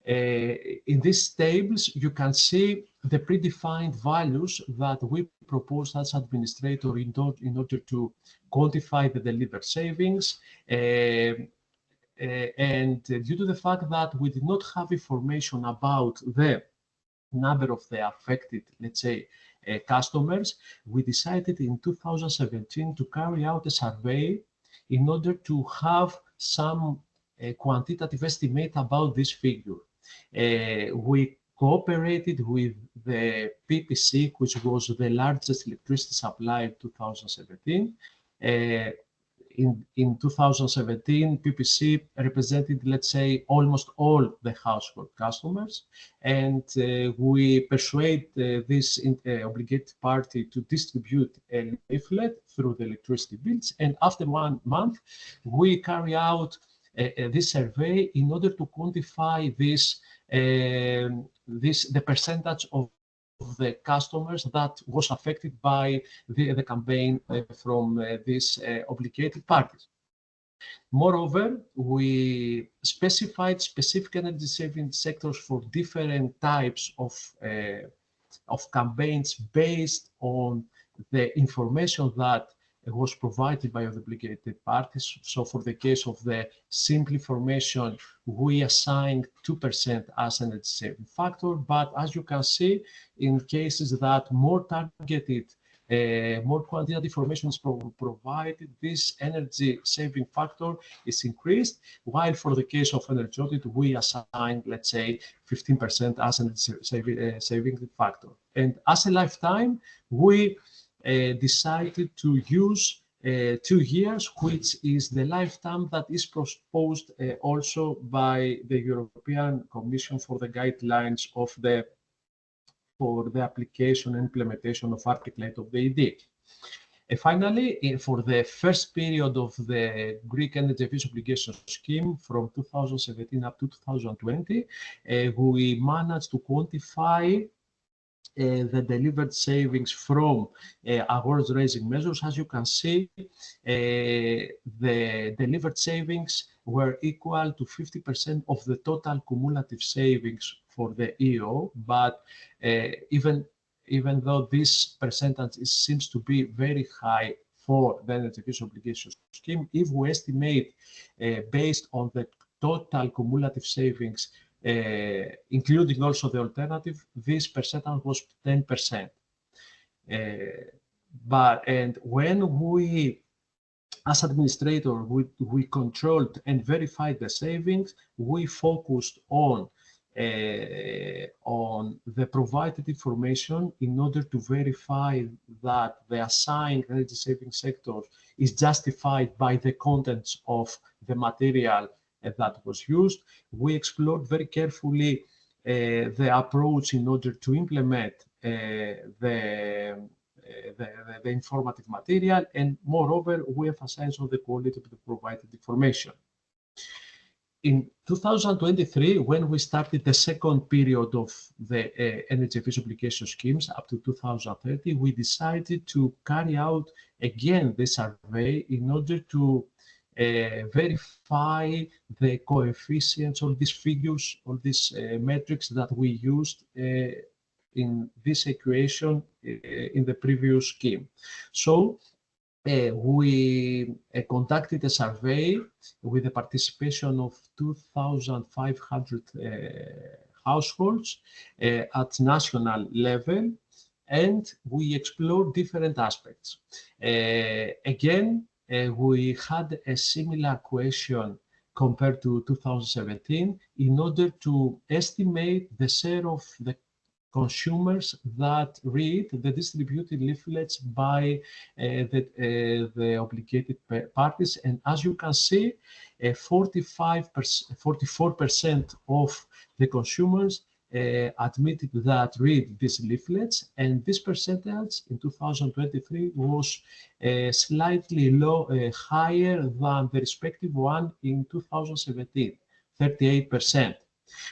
In these tables, you can see the predefined values that we proposed as administrator in order to quantify the delivered savings. And due to the fact that we did not have information about the number of the affected, let's say, customers, we decided in 2017 to carry out a survey in order to have some quantitative estimate about this figure. We cooperated with the PPC, which was the largest electricity supply in 2017. In 2017, PPC represented, let's say, almost all the household customers, and we persuade this obligated party to distribute a leaflet through the electricity bills. And after 1 month, we carry out this survey in order to quantify the percentage of the customers that was affected by the campaign from these obligated parties. Moreover, we specified specific energy saving sectors for different types of campaigns based on the information that was provided by the obligated parties. So for the case of the simple information, we assigned 2% as an energy saving factor. But as you can see, in cases that more targeted, more quantitative information is provided, this energy saving factor is increased, while for the case of energy audit, we assigned, let's say, 15% as an energy saving factor. And as a lifetime, we decided to use 2 years, which is the lifetime that is proposed also by the European Commission for the guidelines of for the application and implementation of Article 8 of the ED. Finally, for the first period of the Greek Energy Efficiency Obligation Scheme from 2017 up to 2020, we managed to quantify the delivered savings from awards raising measures. As you can see, the delivered savings were equal to 50% of the total cumulative savings for the EO, but even though this percentage seems to be very high for the Energy Efficiency Obligation Scheme, if we estimate based on the total cumulative savings, including also the alternative, this percentage was 10%. And when we, as administrator, we controlled and verified the savings, we focused on the provided information in order to verify that the assigned energy saving sector is justified by the contents of the material that was used. We explored very carefully the approach in order to implement the informative material, and moreover, we emphasize on the quality of the provided information. In 2023, when we started the second period of the energy efficiency obligation schemes up to 2030, we decided to carry out again the survey in order to verify the coefficients, all these figures, all these metrics that we used in this equation in the previous scheme. So we conducted a survey with the participation of 2,500 households at national level, and we explored different aspects. Again, we had a similar question compared to 2017 in order to estimate the share of the consumers that read the distributed leaflets by the obligated parties. And as you can see, 44% of the consumers admitted that read these leaflets, and this percentage in 2023 was slightly higher than the respective one in 2017, 38%.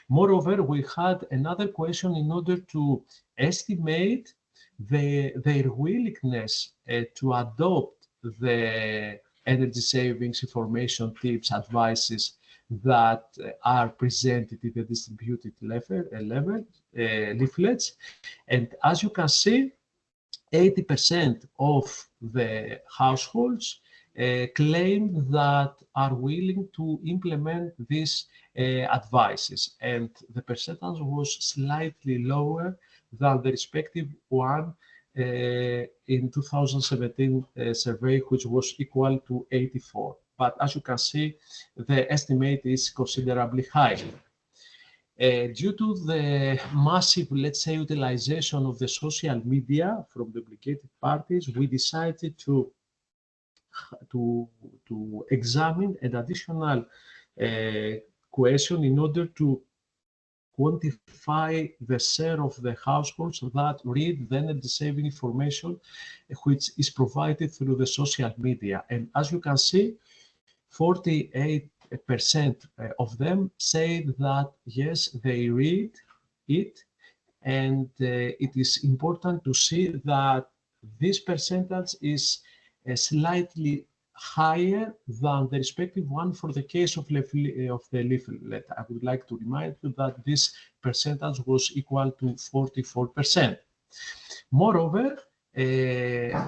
Moreover, we had another question in order to estimate their willingness to adopt the energy savings information tips, advices that are presented in the distributed leaflets. And as you can see, 80% of the households claim that are willing to implement these advices, and the percentage was slightly lower than the respective one in 2017 survey, which was equal to 84. But as you can see, the estimate is considerably higher. Due to the massive, let's say, utilization of the social media from the obligated parties, we decided to examine an additional question in order to quantify the share of the households that read the energy saving information which is provided through the social media. And as you can see, 48% of them say that yes, they read it, and it is important to see that this percentage is slightly higher than the respective one for the case of the leaflet. I would like to remind you that this percentage was equal to 44%. Moreover,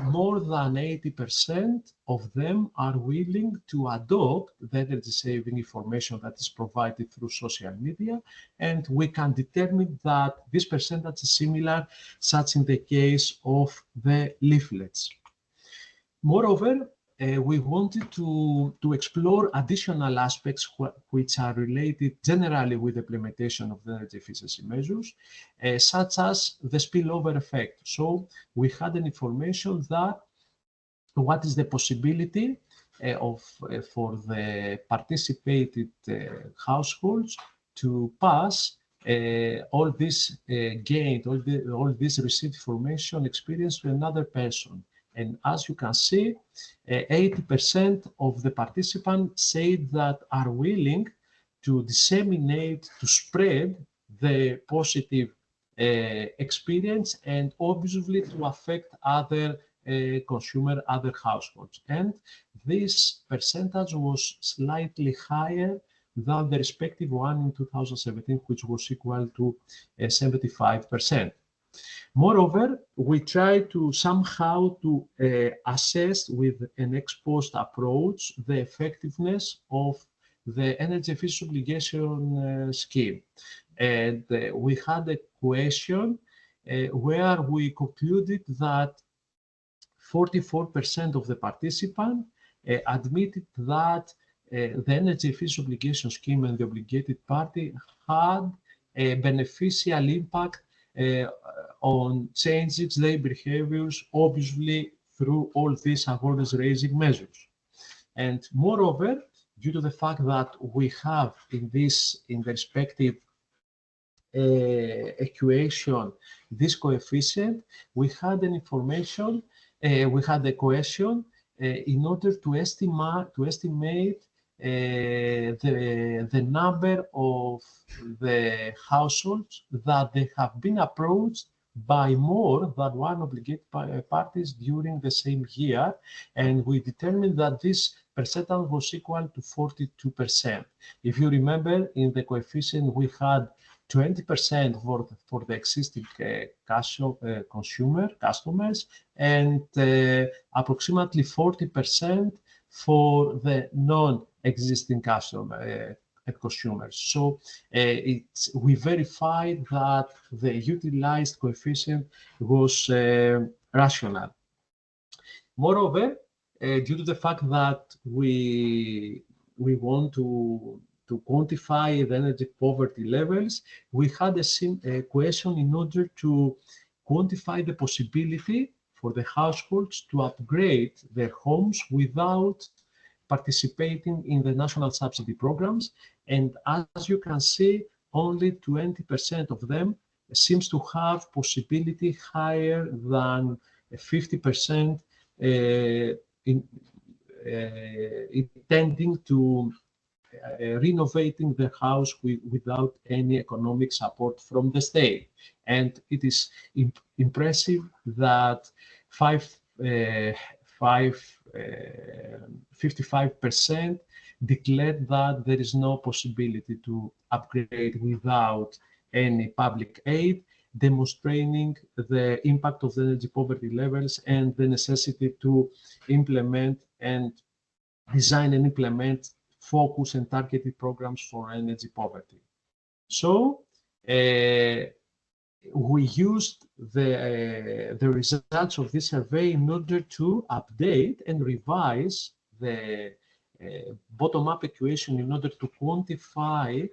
more than 80% of them are willing to adopt the energy saving information that is provided through social media, and we can determine that this percentage is similar, such in the case of the leaflets. Moreover, we wanted to explore additional aspects which are related generally with the implementation of the energy efficiency measures, such as the spillover effect. So we had an information that what is the possibility for the participated households to pass all this gained, all this received information experience to another person. And as you can see, 80% of the participants say that are willing to disseminate, to spread the positive experience, and obviously to affect other other households. And this percentage was slightly higher than the respective one in 2017, which was equal to 75%. Moreover, we try to somehow to assess with an ex-post approach the effectiveness of the energy efficiency obligation scheme. And we had a question where we concluded that 44% of the participants admitted that the energy efficiency obligation scheme and the obligated party had a beneficial impact on changing their behaviors, obviously through all these awareness-raising measures. And moreover, due to the fact that we have in the respective equation this coefficient, we had an information, we had a question in order to estimate the number of the households that they have been approached by more than one obligated parties during the same year, and we determined that this percentage was equal to 42%. If you remember, in the coefficient we had 20% for the existing customers, and approximately 40% for the non-existing consumers. So we verified that the utilized coefficient was rational. Moreover, due to the fact that we want to quantify the energy poverty levels, we had a question in order to quantify the possibility for the households to upgrade their homes without participating in the national subsidy programs. And as you can see, only 20% of them seems to have possibility higher than 50% intending to renovating the house without any economic support from the state. And it is impressive that 55% declared that there is no possibility to upgrade without any public aid, demonstrating the impact of the energy poverty levels and the necessity to implement and design and implement focused and targeted programs for energy poverty. So we used the results of this survey in order to update and revise the bottom-up equation in order to quantify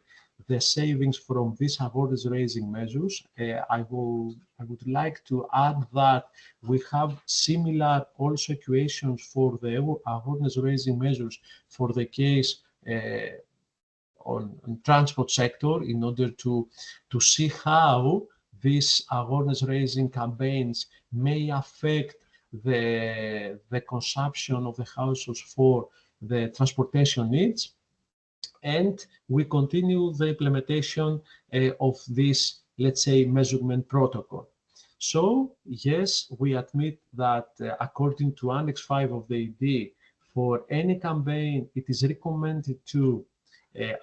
the savings from these awareness-raising measures. I would like to add that we have similar also equations for the awareness-raising measures for the case on transport sector in order to see how these awareness-raising campaigns may affect the consumption of the households for the transportation needs. And we continue the implementation of this, let's say, measurement protocol. So, yes, we admit that according to Annex 5 of the ED, for any campaign, it is recommended to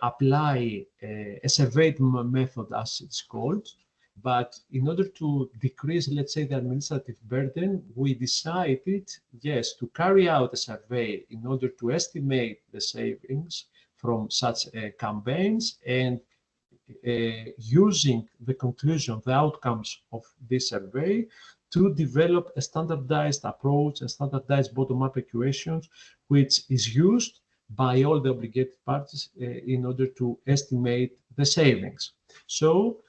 apply a surveyed method, as it's called. But in order to decrease, let's say, the administrative burden, we decided, yes, to carry out a survey in order to estimate the savings from such campaigns, and using the conclusion, the outcomes of this survey, to develop a standardized approach and standardized bottom-up equations, which is used by all the obligated parties in order to estimate the savings. So,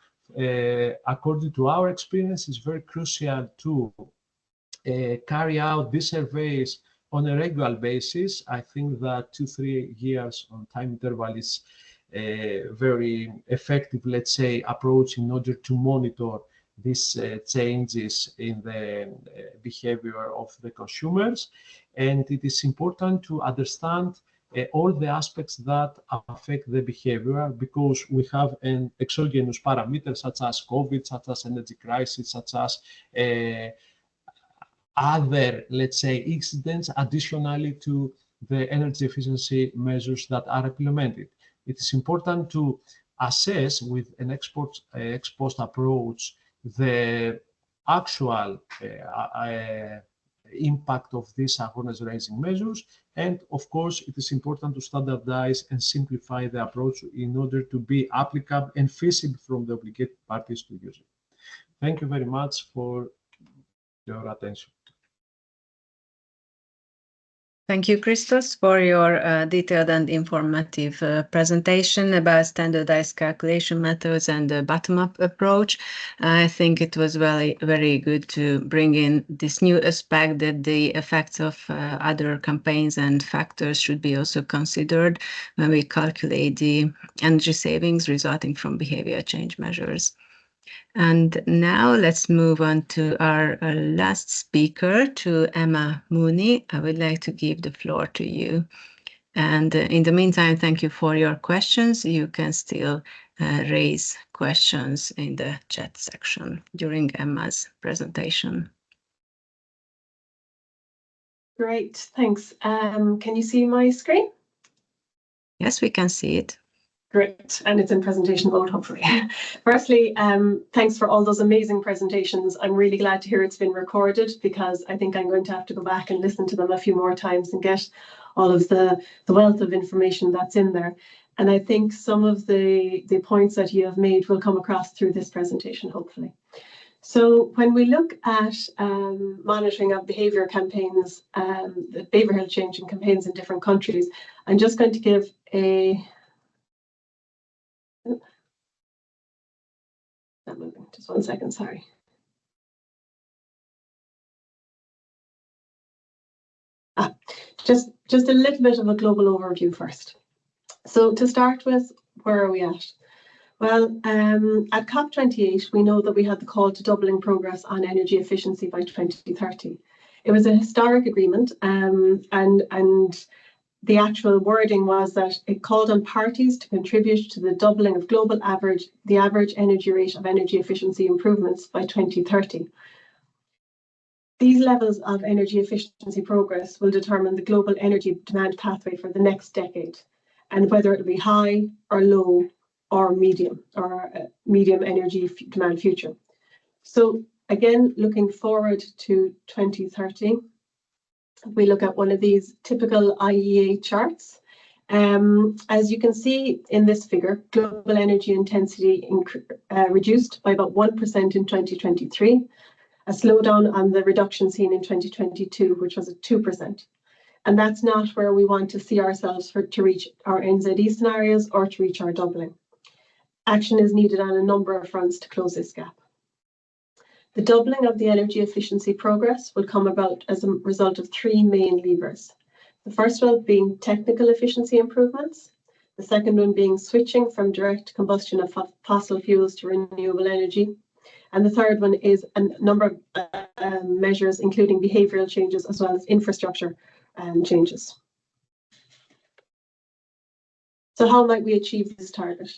according to our experience, it's very crucial to carry out these surveys on a regular basis. I think that 2-3 years on time interval is a very effective, let's say, approach in order to monitor these changes in the behavior of the consumers. And it is important to understand all the aspects that affect the behavior, because we have an exogenous parameter such as COVID, such as energy crisis, such as other, let's say, incidents additionally to the energy efficiency measures that are implemented. It is important to assess with an ex post approach the actual impact of these awareness-raising measures, and of course it is important to standardize and simplify the approach in order to be applicable and feasible from the obligated parties to use it. Thank you very much for your attention. Thank you, Christos, for your detailed and informative presentation about standardized calculation methods and the bottom-up approach. I think it was very good to bring in this new aspect that the effects of other campaigns and factors should be also considered when we calculate the energy savings resulting from behavior change measures. And now let's move on to our last speaker, to Emma Mooney. I would like to give the floor to you. And in the meantime, thank you for your questions. You can still raise questions in the chat section during Emma's presentation. Great, thanks. Can you see my screen? Yes, we can see it. Great, and it's in presentation mode, hopefully. Firstly, thanks for all those amazing presentations. I'm really glad to hear it's been recorded, because I think I'm going to have to go back and listen to them a few more times and get all of the wealth of information that's in there. And I think some of the points that you have made will come across through this presentation, hopefully. So when we look at monitoring of behaviour campaigns, the behavioural changing campaigns in different countries, I'm just going to give a not moving. Just 1 second, sorry. Just a little bit of a global overview first. So to start with, where are we at? Well, at COP28, we know that we had the call to doubling progress on energy efficiency by 2030. It was a historic agreement, and the actual wording was that it called on parties to contribute to the doubling of the average energy rate of energy efficiency improvements by 2030. These levels of energy efficiency progress will determine the global energy demand pathway for the next decade, and whether it will be high or low or medium energy demand future. So again, looking forward to 2030, we look at one of these typical IEA charts. As you can see in this figure, global energy intensity reduced by about 1% in 2023, a slowdown on the reduction seen in 2022, which was at 2%. And that's not where we want to see ourselves to reach our NZE scenarios or to reach our doubling. Action is needed on a number of fronts to close this gap. The doubling of the energy efficiency progress will come about as a result of three main levers. The first one being technical efficiency improvements, the second one being switching from direct combustion of fossil fuels to renewable energy, and the third one is a number of measures, including behavioural changes as well as infrastructure changes. So how might we achieve this target?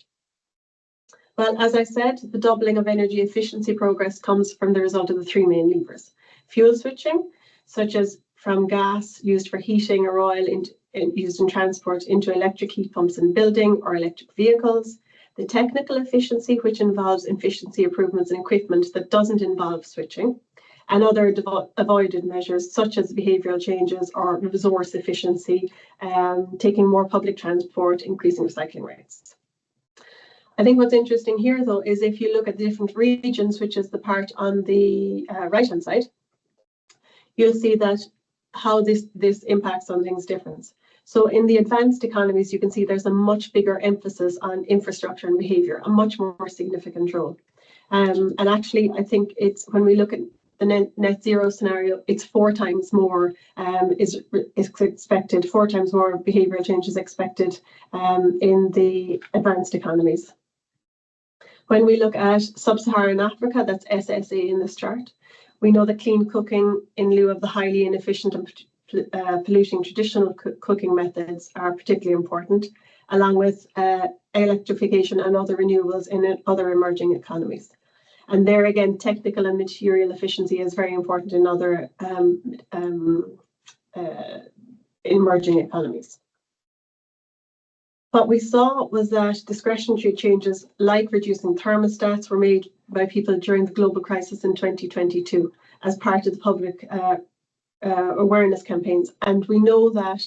Well, as I said, the doubling of energy efficiency progress comes from the result of the three main levers. Fuel switching, such as from gas used for heating or oil used in transport into electric heat pumps in building or electric vehicles. The technical efficiency, which involves efficiency improvements in equipment that doesn't involve switching, and other avoided measures such as behavioural changes or resource efficiency, taking more public transport, increasing recycling rates. I think what's interesting here, though, is if you look at the different regions, which is the part on the right-hand side, you'll see that how this impacts on things different. So in the advanced economies, you can see there's a much bigger emphasis on infrastructure and behaviour, a much more significant role. And actually, I think it's when we look at the net zero scenario, it's 4 times more is expected, 4 times more behavioural change is expected in the advanced economies. When we look at sub-Saharan Africa, that's SSA in this chart, we know that clean cooking in lieu of the highly inefficient and polluting traditional cooking methods are particularly important, along with electrification and other renewables in other emerging economies. And there again, technical and material efficiency is very important in other emerging economies. What we saw was that discretionary changes like reducing thermostats were made by people during the global crisis in 2022 as part of the public awareness campaigns. And we know that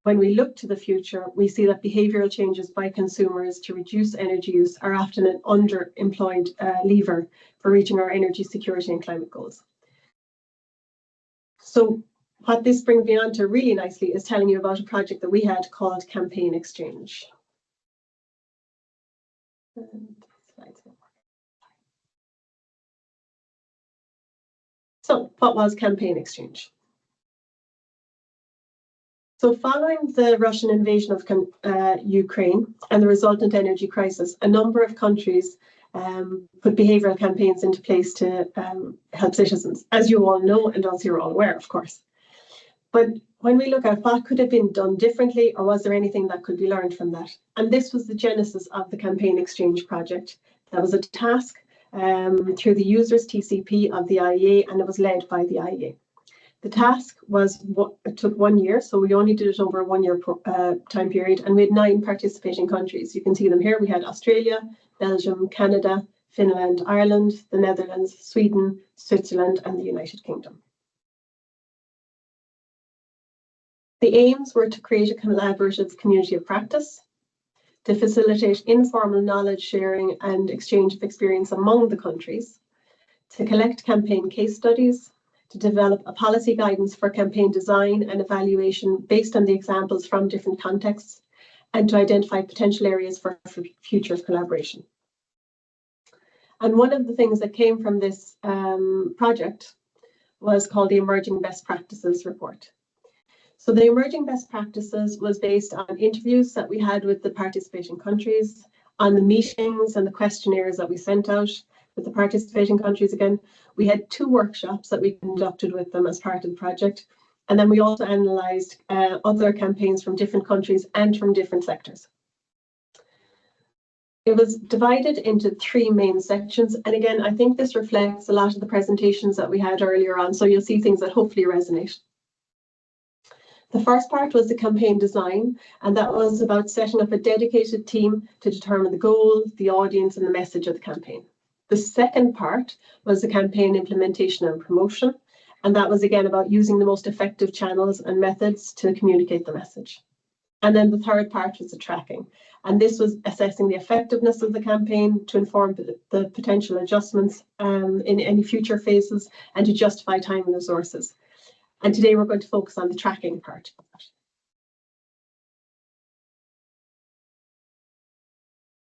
when we look to the future, we see that behavioural changes by consumers to reduce energy use are often an underemployed lever for reaching our energy security and climate goals. So what this brings me on to really nicely is telling you about a project that we had called Campaign Exchange. So what was Campaign Exchange? So following the Russian invasion of Ukraine and the resultant energy crisis, a number of countries put behavioural campaigns into place to help citizens, as you all know and as you're all aware, of course. But when we look at what could have been done differently, or was there anything that could be learned from that? And this was the genesis of the Campaign Exchange project. That was a task through the users TCP of the IEA, and it was led by the IEA. The task it took 1 year, so we only did it over a 1 year time period, and we had 9 participating countries. You can see them here. We had Australia, Belgium, Canada, Finland, Ireland, the Netherlands, Sweden, Switzerland, and the United Kingdom. The aims were to create a collaborative community of practice, to facilitate informal knowledge sharing and exchange of experience among the countries, to collect campaign case studies, to develop a policy guidance for campaign design and evaluation based on the examples from different contexts, and to identify potential areas for future collaboration. And one of the things that came from this project was called the Emerging Best Practices Report. So the Emerging Best Practices was based on interviews that we had with the participating countries, on the meetings and the questionnaires that we sent out with the participating countries. Again, we had 2 workshops that we conducted with them as part of the project. And then we also analysed other campaigns from different countries and from different sectors. It was divided into 3 main sections. And again, I think this reflects a lot of the presentations that we had earlier on. So you'll see things that hopefully resonate. The first part was the campaign design, and that was about setting up a dedicated team to determine the goal, the audience, and the message of the campaign. The second part was the campaign implementation and promotion, and that was again about using the most effective channels and methods to communicate the message. And then the third part was the tracking, and this was assessing the effectiveness of the campaign to inform the potential adjustments in any future phases and to justify time and resources. And today we're going to focus on the tracking part of that.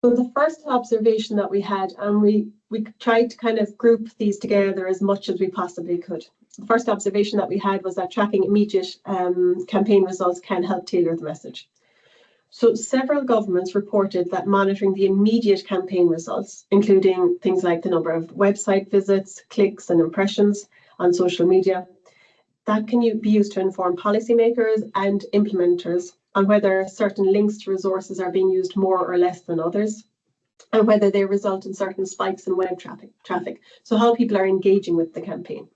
So the first observation that we had, and we tried to kind of group these together as much as we possibly could. The first observation that we had was that tracking immediate campaign results can help tailor the message. So several governments reported that monitoring the immediate campaign results, including things like the number of website visits, clicks, and impressions on social media, that can be used to inform policymakers and implementers on whether certain links to resources are being used more or less than others, and whether they result in certain spikes in web traffic. So how people are engaging with the campaign.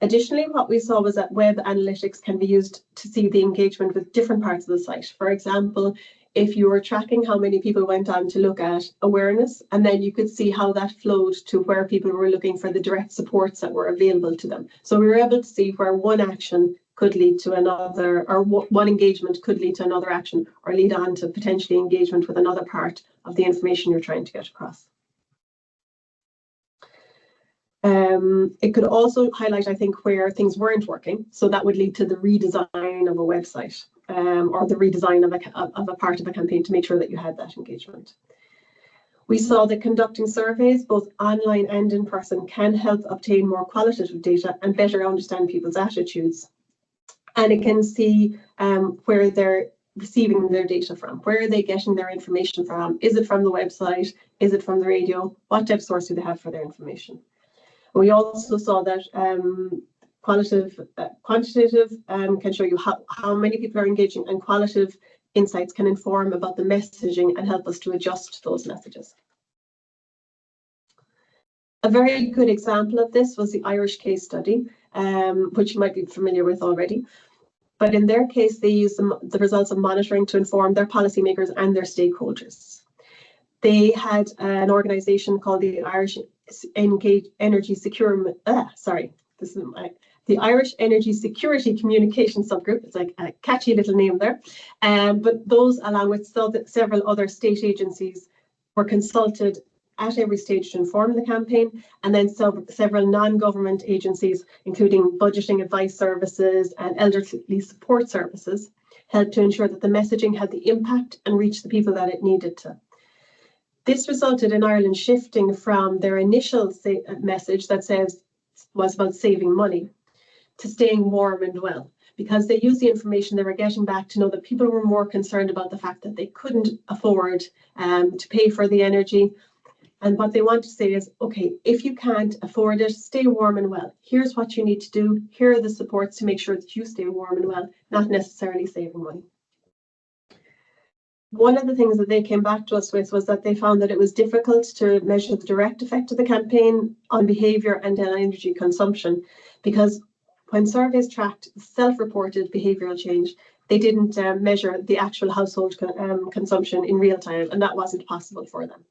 Additionally, what we saw was that web analytics can be used to see the engagement with different parts of the site. For example, if you were tracking how many people went on to look at awareness, and then you could see how that flowed to where people were looking for the direct supports that were available to them. So we were able to see where one action could lead to another, or one engagement could lead to another action, or lead on to potentially engagement with another part of the information you're trying to get across. It could also highlight, I think, where things weren't working. So that would lead to the redesign of a website or the redesign of a part of a campaign to make sure that you had that engagement. We saw that conducting surveys, both online and in person, can help obtain more qualitative data and better understand people's attitudes. And it can see where they're receiving their data from. Where are they getting their information from? Is it from the website? Is it from the radio? What type of source do they have for their information? We also saw that quantitative can show you how many people are engaging, and qualitative insights can inform about the messaging and help us to adjust those messages. A very good example of this was the Irish case study, which you might be familiar with already. But in their case, they used the results of monitoring to inform their policymakers and their stakeholders. They had an organisation called the Irish Energy Security Communication Subgroup. It's like a catchy little name there. But those, along with several other state agencies, were consulted at every stage to inform the campaign, and then several non-government agencies, including budgeting advice services and elderly support services, helped to ensure that the messaging had the impact and reached the people that it needed to. This resulted in Ireland shifting from their initial message that was about saving money to staying warm and well, because they used the information they were getting back to know that people were more concerned about the fact that they couldn't afford to pay for the energy. And what they want to say is, okay, if you can't afford it, stay warm and well. Here's what you need to do. Here are the supports to make sure that you stay warm and well, not necessarily saving money. One of the things that they came back to us with was that they found that it was difficult to measure the direct effect of the campaign on behaviour and on energy consumption, because when surveys tracked self-reported behavioural change, they didn't measure the actual household consumption in real time, and that wasn't possible for them.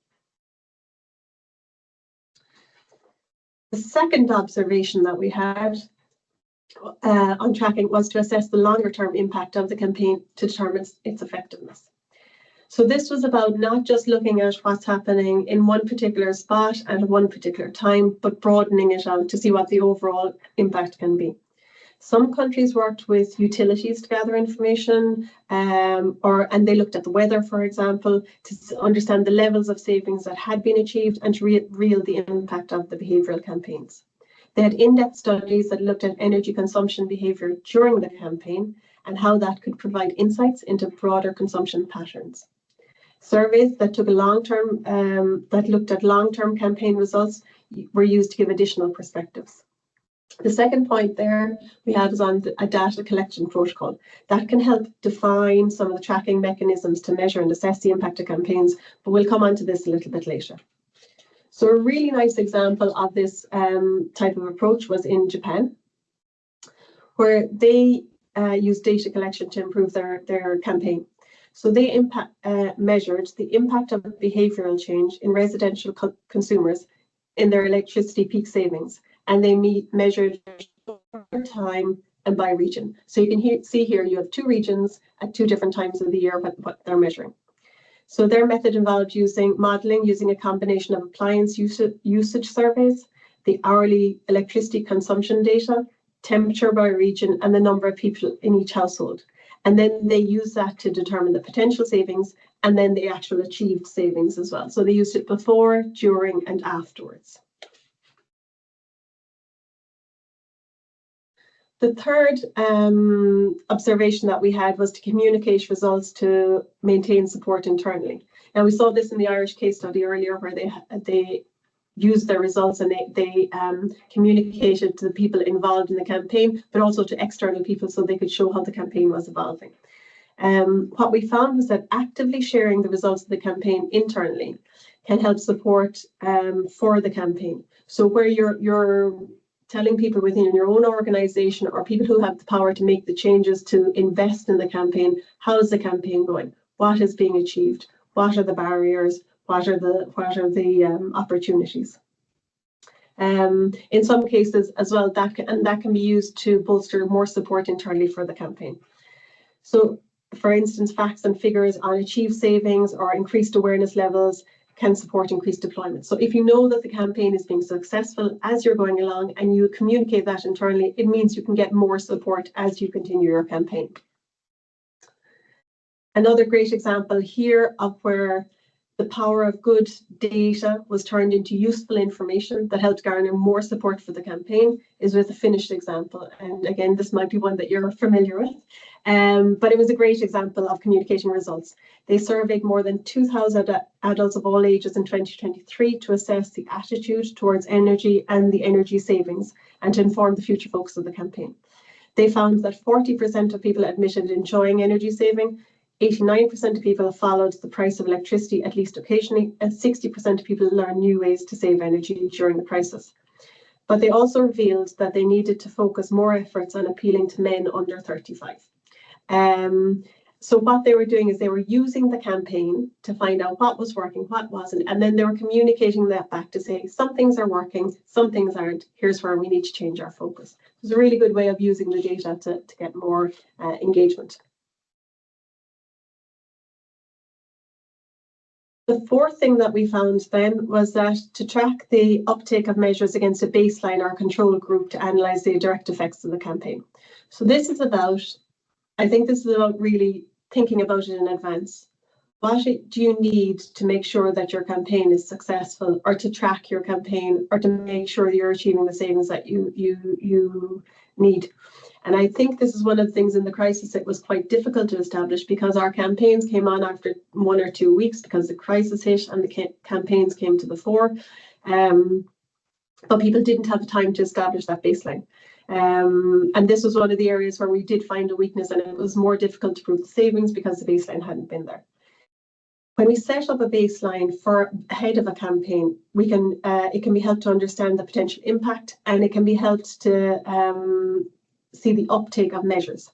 The second observation that we had on tracking was to assess the longer-term impact of the campaign to determine its effectiveness. So this was about not just looking at what's happening in one particular spot at one particular time, but broadening it out to see what the overall impact can be. Some countries worked with utilities to gather information, and they looked at the weather, for example, to understand the levels of savings that had been achieved and to reveal the impact of the behavioural campaigns. They had in-depth studies that looked at energy consumption behaviour during the campaign and how that could provide insights into broader consumption patterns. Surveys that took that looked at long-term campaign results were used to give additional perspectives. The second point there we had is on a data collection protocol that can help define some of the tracking mechanisms to measure and assess the impact of campaigns, but we'll come on to this a little bit later. So a really nice example of this type of approach was in Japan, where they used data collection to improve their campaign. So they measured the impact of behavioural change in residential consumers in their electricity peak savings, and they measured over time and by region. So you can see here you have two regions at two different times of the year what they're measuring. So their method involved modelling using a combination of appliance usage surveys, the hourly electricity consumption data, temperature by region, and the number of people in each household. And then they use that to determine the potential savings and then the actual achieved savings as well. So they used it before, during, and afterwards. The third observation that we had was to communicate results to maintain support internally. Now we saw this in the Irish case study earlier, where they used their results and they communicated to the people involved in the campaign, but also to external people so they could show how the campaign was evolving. What we found was that actively sharing the results of the campaign internally can help support for the campaign. So where you're telling people within your own organisation or people who have the power to make the changes to invest in the campaign, how is the campaign going? What is being achieved? What are the barriers? What are the opportunities? In some cases as well, that can be used to bolster more support internally for the campaign. So, for instance, facts and figures on achieved savings or increased awareness levels can support increased deployment. So if you know that the campaign is being successful as you're going along and you communicate that internally, it means you can get more support as you continue your campaign. Another great example here of where the power of good data was turned into useful information that helped garner more support for the campaign is with a Finnish example. And again, this might be one that you're familiar with, but it was a great example of communicating results. They surveyed more than 2,000 adults of all ages in 2023 to assess the attitude towards energy and the energy savings and to inform the future focus of the campaign. They found that 40% of people admitted enjoying energy saving, 89% of people have followed the price of electricity at least occasionally, and 60% of people learn new ways to save energy during the crisis. But they also revealed that they needed to focus more efforts on appealing to men under 35. So what they were doing is they were using the campaign to find out what was working, what wasn't, and then they were communicating that back to say, some things are working, some things aren't, here's where we need to change our focus. It's a really good way of using the data to get more engagement. The fourth thing that we found then was that to track the uptake of measures against a baseline or control group to analyse the direct effects of the campaign. So this is about, I think this is about really thinking about it in advance. What do you need to make sure that your campaign is successful, or to track your campaign, or to make sure you're achieving the savings that you need? And I think this is one of the things in the crisis that was quite difficult to establish, because our campaigns came on after 1 or 2 weeks because the crisis hit and the campaigns came to the fore. But people didn't have the time to establish that baseline. And this was one of the areas where we did find a weakness, and it was more difficult to prove the savings because the baseline hadn't been there. When we set up a baseline for ahead of a campaign, we can it can be helped to understand the potential impact, and it can be helped to see the uptake of measures.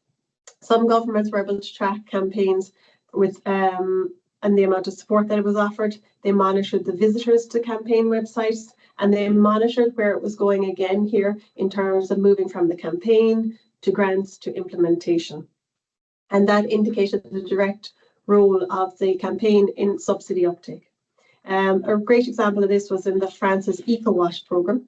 Some governments were able to track campaigns with and the amount of support that it was offered. They monitored the visitors to campaign websites, and they monitored where it was going again here in terms of moving from the campaign to grants to implementation. And that indicated the direct role of the campaign in subsidy uptake. A great example of this was in the France's EcoWatt programme.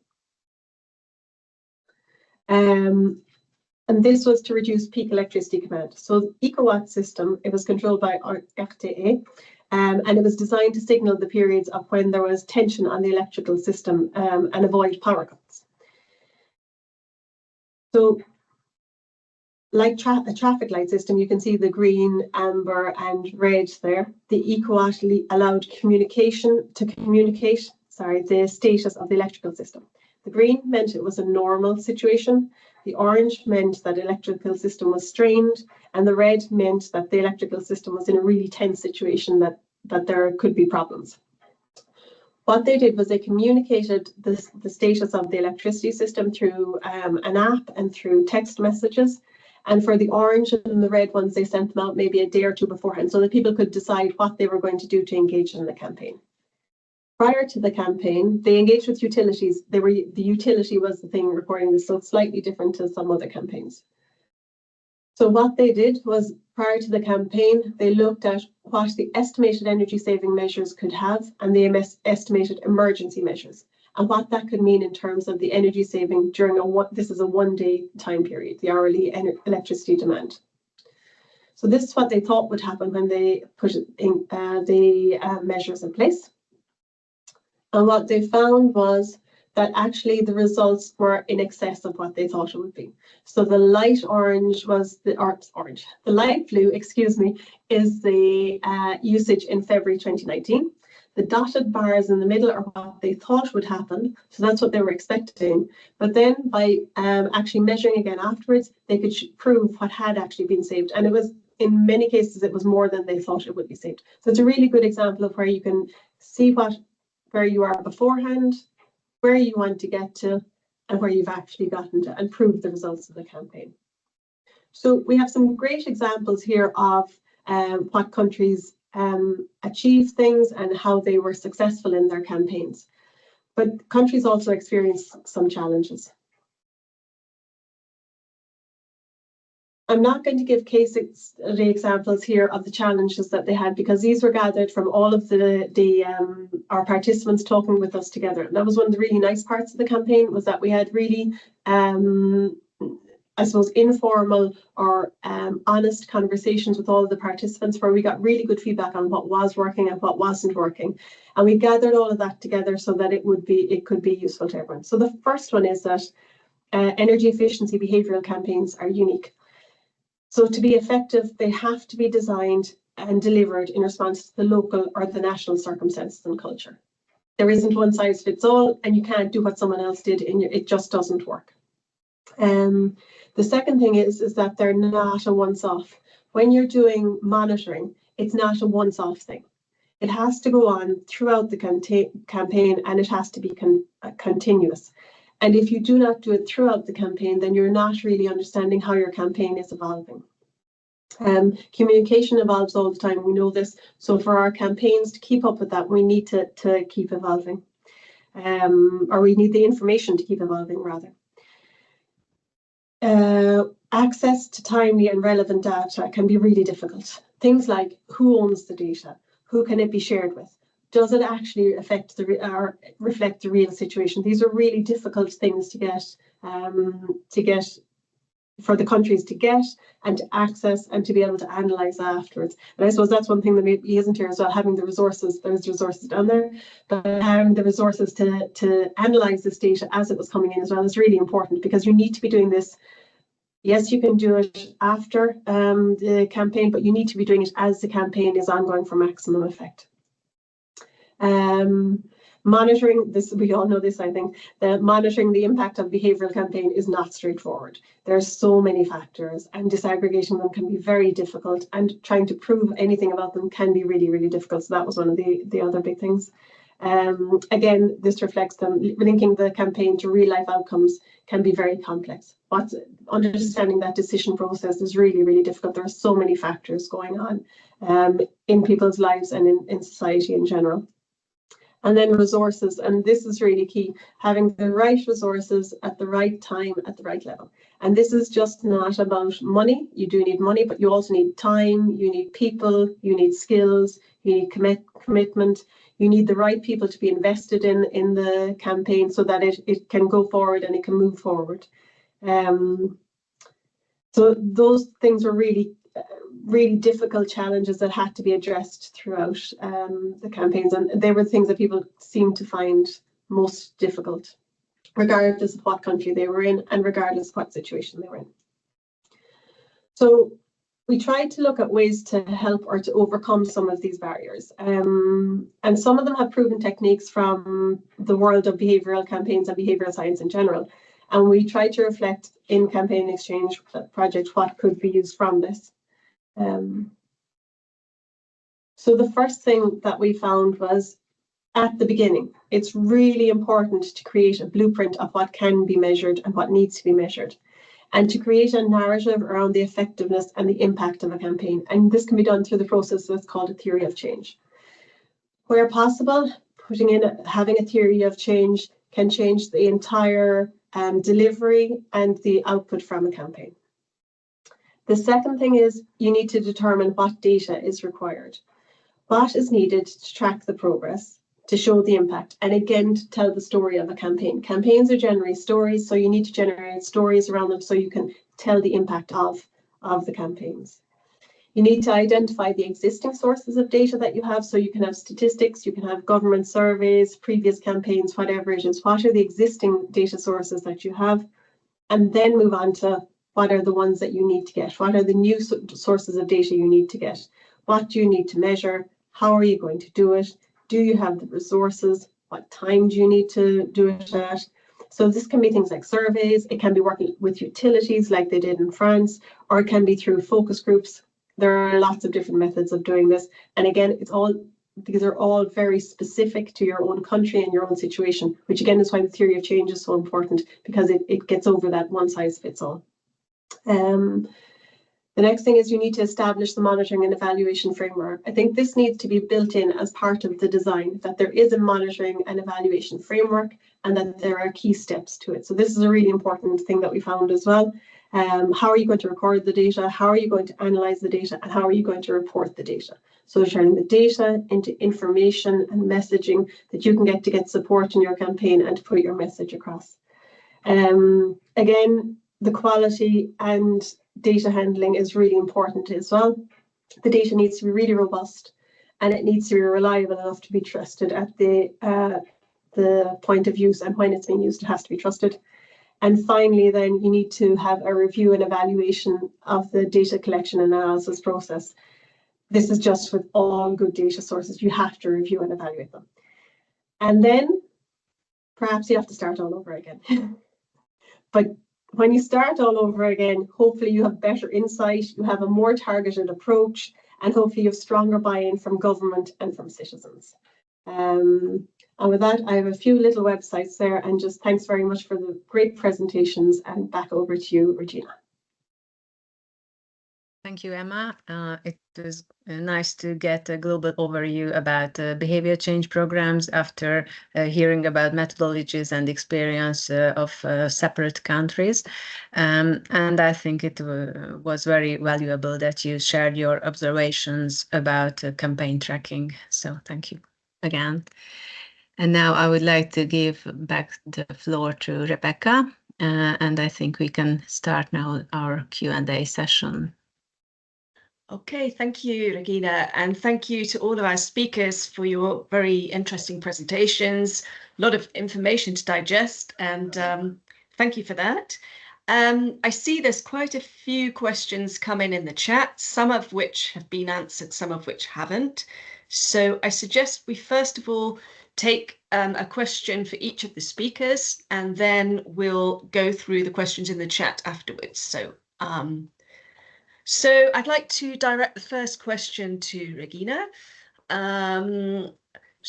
And this was to reduce peak electricity demand. So the EcoWatt system, it was controlled by RTE, and it was designed to signal the periods of when there was tension on the electrical system and avoid power cuts. So like a traffic light system, you can see the green, amber and red there. The EcoWatt allowed communication to communicate, the status of the electrical system. The green meant it was a normal situation. The orange meant that the electrical system was strained, and the red meant that the electrical system was in a really tense situation, that there could be problems. What they did was they communicated the status of the electricity system through an app and through text messages. And for the orange and the red ones, they sent them out maybe a day or two beforehand so that people could decide what they were going to do to engage in the campaign. Prior to the campaign, they engaged with utilities. The utility was the thing reporting this, so it's slightly different to some other campaigns. So what they did was, prior to the campaign, they looked at what the estimated energy saving measures could have, and they estimated emergency measures, and what that could mean in terms of the energy saving during this is a one-day time period, the hourly electricity demand. So this is what they thought would happen when they put the measures in place. And what they found was that actually the results were in excess of what they thought it would be. So the light orange was the light blue, is the usage in February 2019. The dotted bars in the middle are what they thought would happen. So that's what they were expecting. But then by actually measuring again afterwards, they could prove what had actually been saved. And it was, in many cases, it was more than they thought it would be saved. So it's a really good example of where you can see where you are beforehand, where you want to get to, and where you've actually gotten to, and prove the results of the campaign. So we have some great examples here of what countries achieved things and how they were successful in their campaigns. But countries also experienced some challenges. I'm not going to give case study examples here of the challenges that they had, because these were gathered from all of our participants talking with us together. And that was one of the really nice parts of the campaign, was that we had really, I suppose, informal or honest conversations with all of the participants, where we got really good feedback on what was working and what wasn't working. And we gathered all of that together so that it could be useful to everyone. So the first one is that energy efficiency behavioural campaigns are unique. So to be effective, they have to be designed and delivered in response to the local or the national circumstances and culture. There isn't one size fits all, and you can't do what someone else did, and it just doesn't work. The second thing is that they're not a once-off. When you're doing monitoring, it's not a once-off thing. It has to go on throughout the campaign, and it has to be continuous. And if you do not do it throughout the campaign, then you're not really understanding how your campaign is evolving. Communication evolves all the time, we know this. So for our campaigns to keep up with that, we need to keep evolving. Or we need the information to keep evolving, rather. Access to timely and relevant data can be really difficult. Things like who owns the data, who can it be shared with? Does it actually affect or reflect the real situation? These are really difficult things to get for the countries to get and to access and to be able to analyse afterwards. And I suppose that's one thing that maybe isn't here as well, having the resources. There's resources down there, but having the resources to analyse this data as it was coming in as well is really important, because you need to be doing this. Yes, you can do it after the campaign, but you need to be doing it as the campaign is ongoing for maximum effect. Monitoring this, we all know this, I think, that monitoring the impact of behavioural campaign is not straightforward. There's so many factors, and disaggregating them can be very difficult, and trying to prove anything about them can be really, really difficult. So that was one of the other big things. Again, this reflects them linking the campaign to real life outcomes can be very complex. But understanding that decision process is really, really difficult. There are so many factors going on in people's lives and in society in general. And then resources, and this is really key, having the right resources at the right time, at the right level. And this is just not about money. You do need money, but you also need time, you need people, you need skills, you need commitment, you need the right people to be invested in the campaign so that it can go forward and it can move forward. So those things were really difficult challenges that had to be addressed throughout the campaigns, and they were things that people seemed to find most difficult, regardless of what country they were in and regardless of what situation they were in. So we tried to look at ways to help or to overcome some of these barriers, and some of them have proven techniques from the world of behavioural campaigns and behavioural science in general, and we tried to reflect in Campaign Exchange project what could be used from this. So the first thing that we found was, at the beginning, it's really important to create a blueprint of what can be measured and what needs to be measured, and to create a narrative around the effectiveness and the impact of a campaign. And this can be done through the process that's called a theory of change. Where possible, having a theory of change can change the entire delivery and the output from a campaign. The second thing is you need to determine what data is required. What is needed to track the progress, to show the impact, and again, to tell the story of a campaign. Campaigns are generally stories, so you need to generate stories around them so you can tell the impact of the campaigns. You need to identify the existing sources of data that you have, so you can have statistics, you can have government surveys, previous campaigns, whatever it is. What are the existing data sources that you have? And then move on to what are the ones that you need to get? What are the new sources of data you need to get? What do you need to measure? How are you going to do it? Do you have the resources? What time do you need to do it at? So this can be things like surveys. It can be working with utilities like they did in France, or it can be through focus groups. There are lots of different methods of doing this. And again, these are all very specific to your own country and your own situation, which again is why the theory of change is so important, because it gets over that one size fits all. The next thing is you need to establish the monitoring and evaluation framework. I think this needs to be built in as part of the design, that there is a monitoring and evaluation framework and that there are key steps to it. So this is a really important thing that we found as well. How are you going to record the data? How are you going to analyze the data? And how are you going to report the data? So turning the data into information and messaging that you can get to get support in your campaign and to put your message across. Again, the quality and data handling is really important as well. The data needs to be really robust and it needs to be reliable enough to be trusted at the point of use, and when it's being used, it has to be trusted. And finally, then you need to have a review and evaluation of the data collection and analysis process. This is just with all good data sources. You have to review and evaluate them. And then perhaps you have to start all over again. But when you start all over again, hopefully you have better insight, you have a more targeted approach, and hopefully you have stronger buy-in from government and from citizens. And with that, I have a few little websites there, and just thanks very much for the great presentations, and back over to you, Regina. Thank you, Emma. It was nice to get a global overview about behavior change programs after hearing about methodologies and experience of separate countries. And I think it was very valuable that you shared your observations about campaign tracking. So thank you again. And now I would like to give back the floor to Rebecca. And I think we can start now our Q&A session. Okay, thank you, Regina, and thank you to all of our speakers for your very interesting presentations. A lot of information to digest, and thank you for that. I see there's quite a few questions coming in the chat, some of which have been answered, some of which haven't. So I suggest we first of all take a question for each of the speakers, and then we'll go through the questions in the chat afterwards. So I'd like to direct the first question to Regina.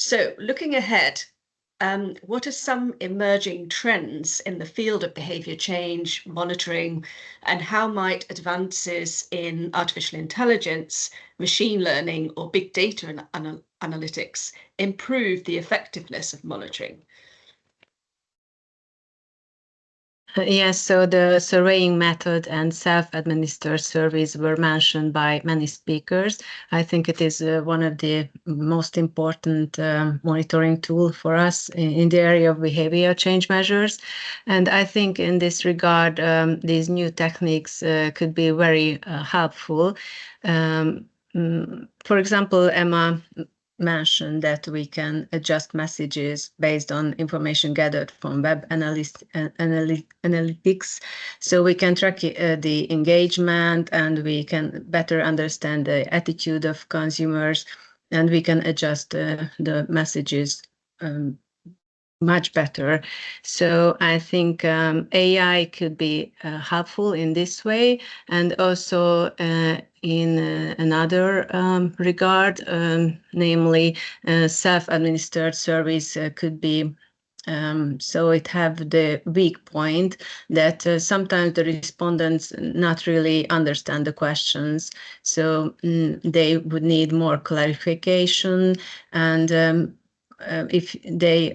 So looking ahead, what are some emerging trends in the field of behaviour change monitoring, and how might advances in artificial intelligence, machine learning, or big data analytics improve the effectiveness of monitoring? Yes, so the surveying method and self-administered surveys were mentioned by many speakers. I think it is one of the most important monitoring tool for us in the area of behavior change measures. And I think in this regard, these new techniques could be very helpful. For example, Emma mentioned that we can adjust messages based on information gathered from web analytics. So we can track the engagement, and we can better understand the attitude of consumers, and we can adjust the messages much better. So I think AI could be helpful in this way, and also in another regard, namely self-administered surveys could be so it have the weak point that sometimes the respondents not really understand the questions. So they would need more clarification, and if they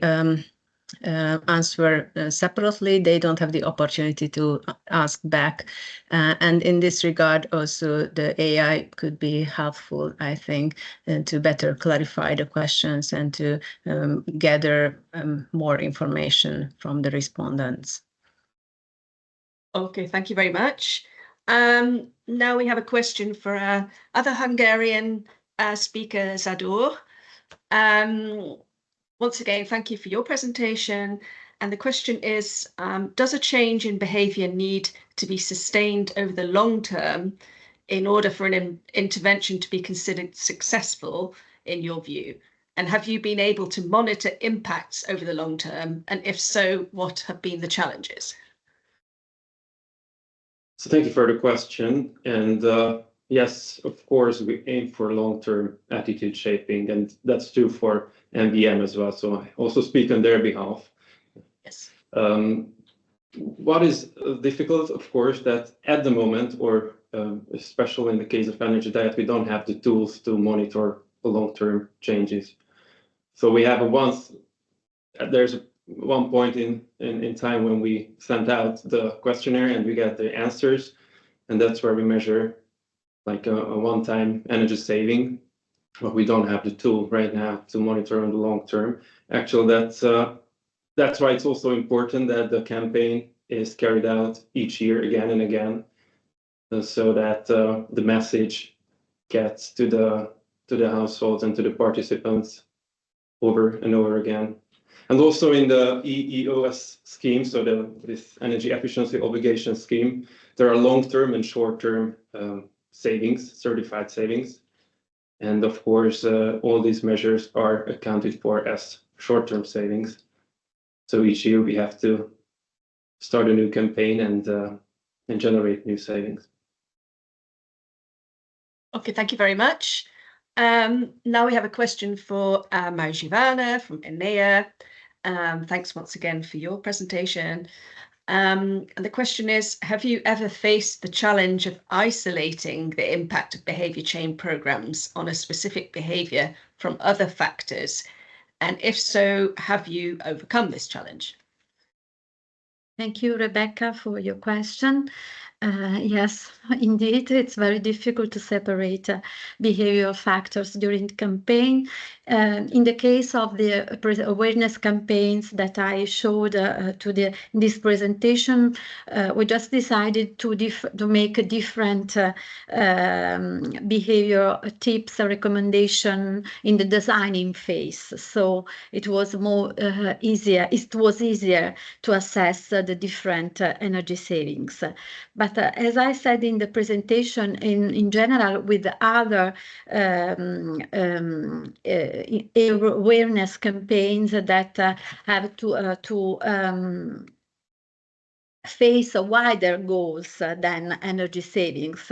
answer separately, they don't have the opportunity to ask back. And in this regard, also the AI could be helpful, I think, to better clarify the questions and to gather more information from the respondents. Okay, thank you very much. Now we have a question for our other Hungarian speaker, Zador. Once again, thank you for your presentation. And the question is, does a change in behaviour need to be sustained over the long term in order for an intervention to be considered successful, in your view? And have you been able to monitor impacts over the long term? And if so, what have been the challenges? So thank you for the question. And yes, of course, we aim for long-term attitude shaping, and that's true for NVM as well. So I also speak on their behalf. Yes. What is difficult, of course, that at the moment, or especially in the case of energy diet, we don't have the tools to monitor the long-term changes. So we have there's one point in time when we sent out the questionnaire and we get the answers, and that's where we measure like a one-time energy saving, but we don't have the tool right now to monitor on the long term. Actually, that's why it's also important that the campaign is carried out each year again and again, so that the message gets to the households and to the participants over and over again. And also in the EEOS scheme, so this energy efficiency obligation scheme, there are long-term and short-term savings, certified savings. And of course, all these measures are accounted for as short-term savings. So each year we have to start a new campaign and generate new savings. Okay, thank you very much. Now we have a question for Marzivana from EnR. Thanks once again for your presentation. And the question is, have you ever faced the challenge of isolating the impact of behaviour change programmes on a specific behaviour from other factors? And if so, have you overcome this challenge? Thank you, Rebecca, for your question. Yes, indeed, it's very difficult to separate behavioral factors during the campaign. In the case of the awareness campaigns that I showed this presentation, we just decided to make a different behavior tips recommendation in the designing phase. So it was easier. It was easier to assess the different energy savings. But as I said in the presentation, in general, with the other awareness campaigns that have to face wider goals than energy savings,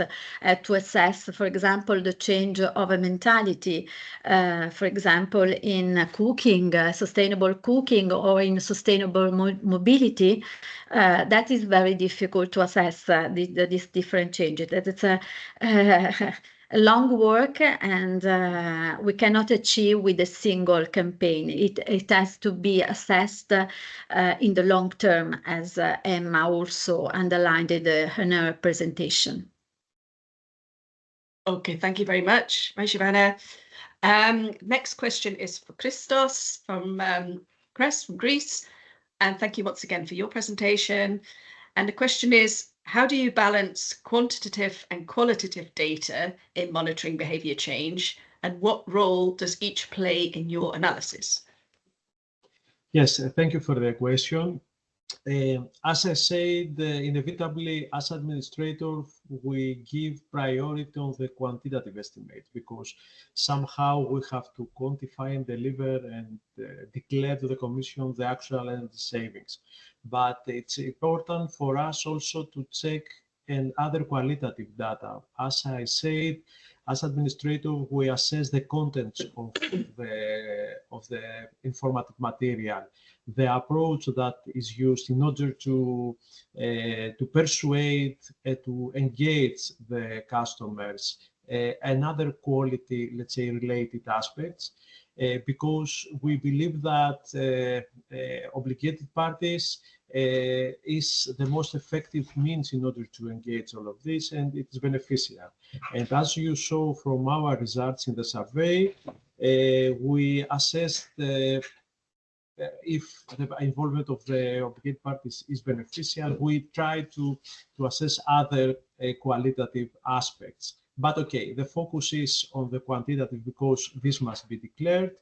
to assess, for example, the change of a mentality, for example, in cooking, sustainable cooking, or in sustainable mobility. That is very difficult to assess these different changes. That it's a long work, and we cannot achieve with a single campaign. It has to be assessed in the long term, as Emma also underlined in her presentation. Okay, thank you very much, Maishivana. Next question is for Christos from Greece. And thank you once again for your presentation. And the question is, how do you balance quantitative and qualitative data in monitoring behaviour change? And what role does each play in your analysis? Yes, thank you for the question. As I said, inevitably, as administrator, we give priority on the quantitative estimate, because somehow we have to quantify and deliver and declare to the Commission the actual energy savings. But it's important for us also to check and other qualitative data. As I said, as administrator, we assess the contents of the informative material, the approach that is used in order to persuade, to engage the customers, and other quality, let's say, related aspects, because we believe that obligated parties is the most effective means in order to engage all of this, and it is beneficial. And as you saw from our results in the survey, we assessed if the involvement of the obligated parties is beneficial. We try to assess other qualitative aspects. But okay, the focus is on the quantitative because this must be declared,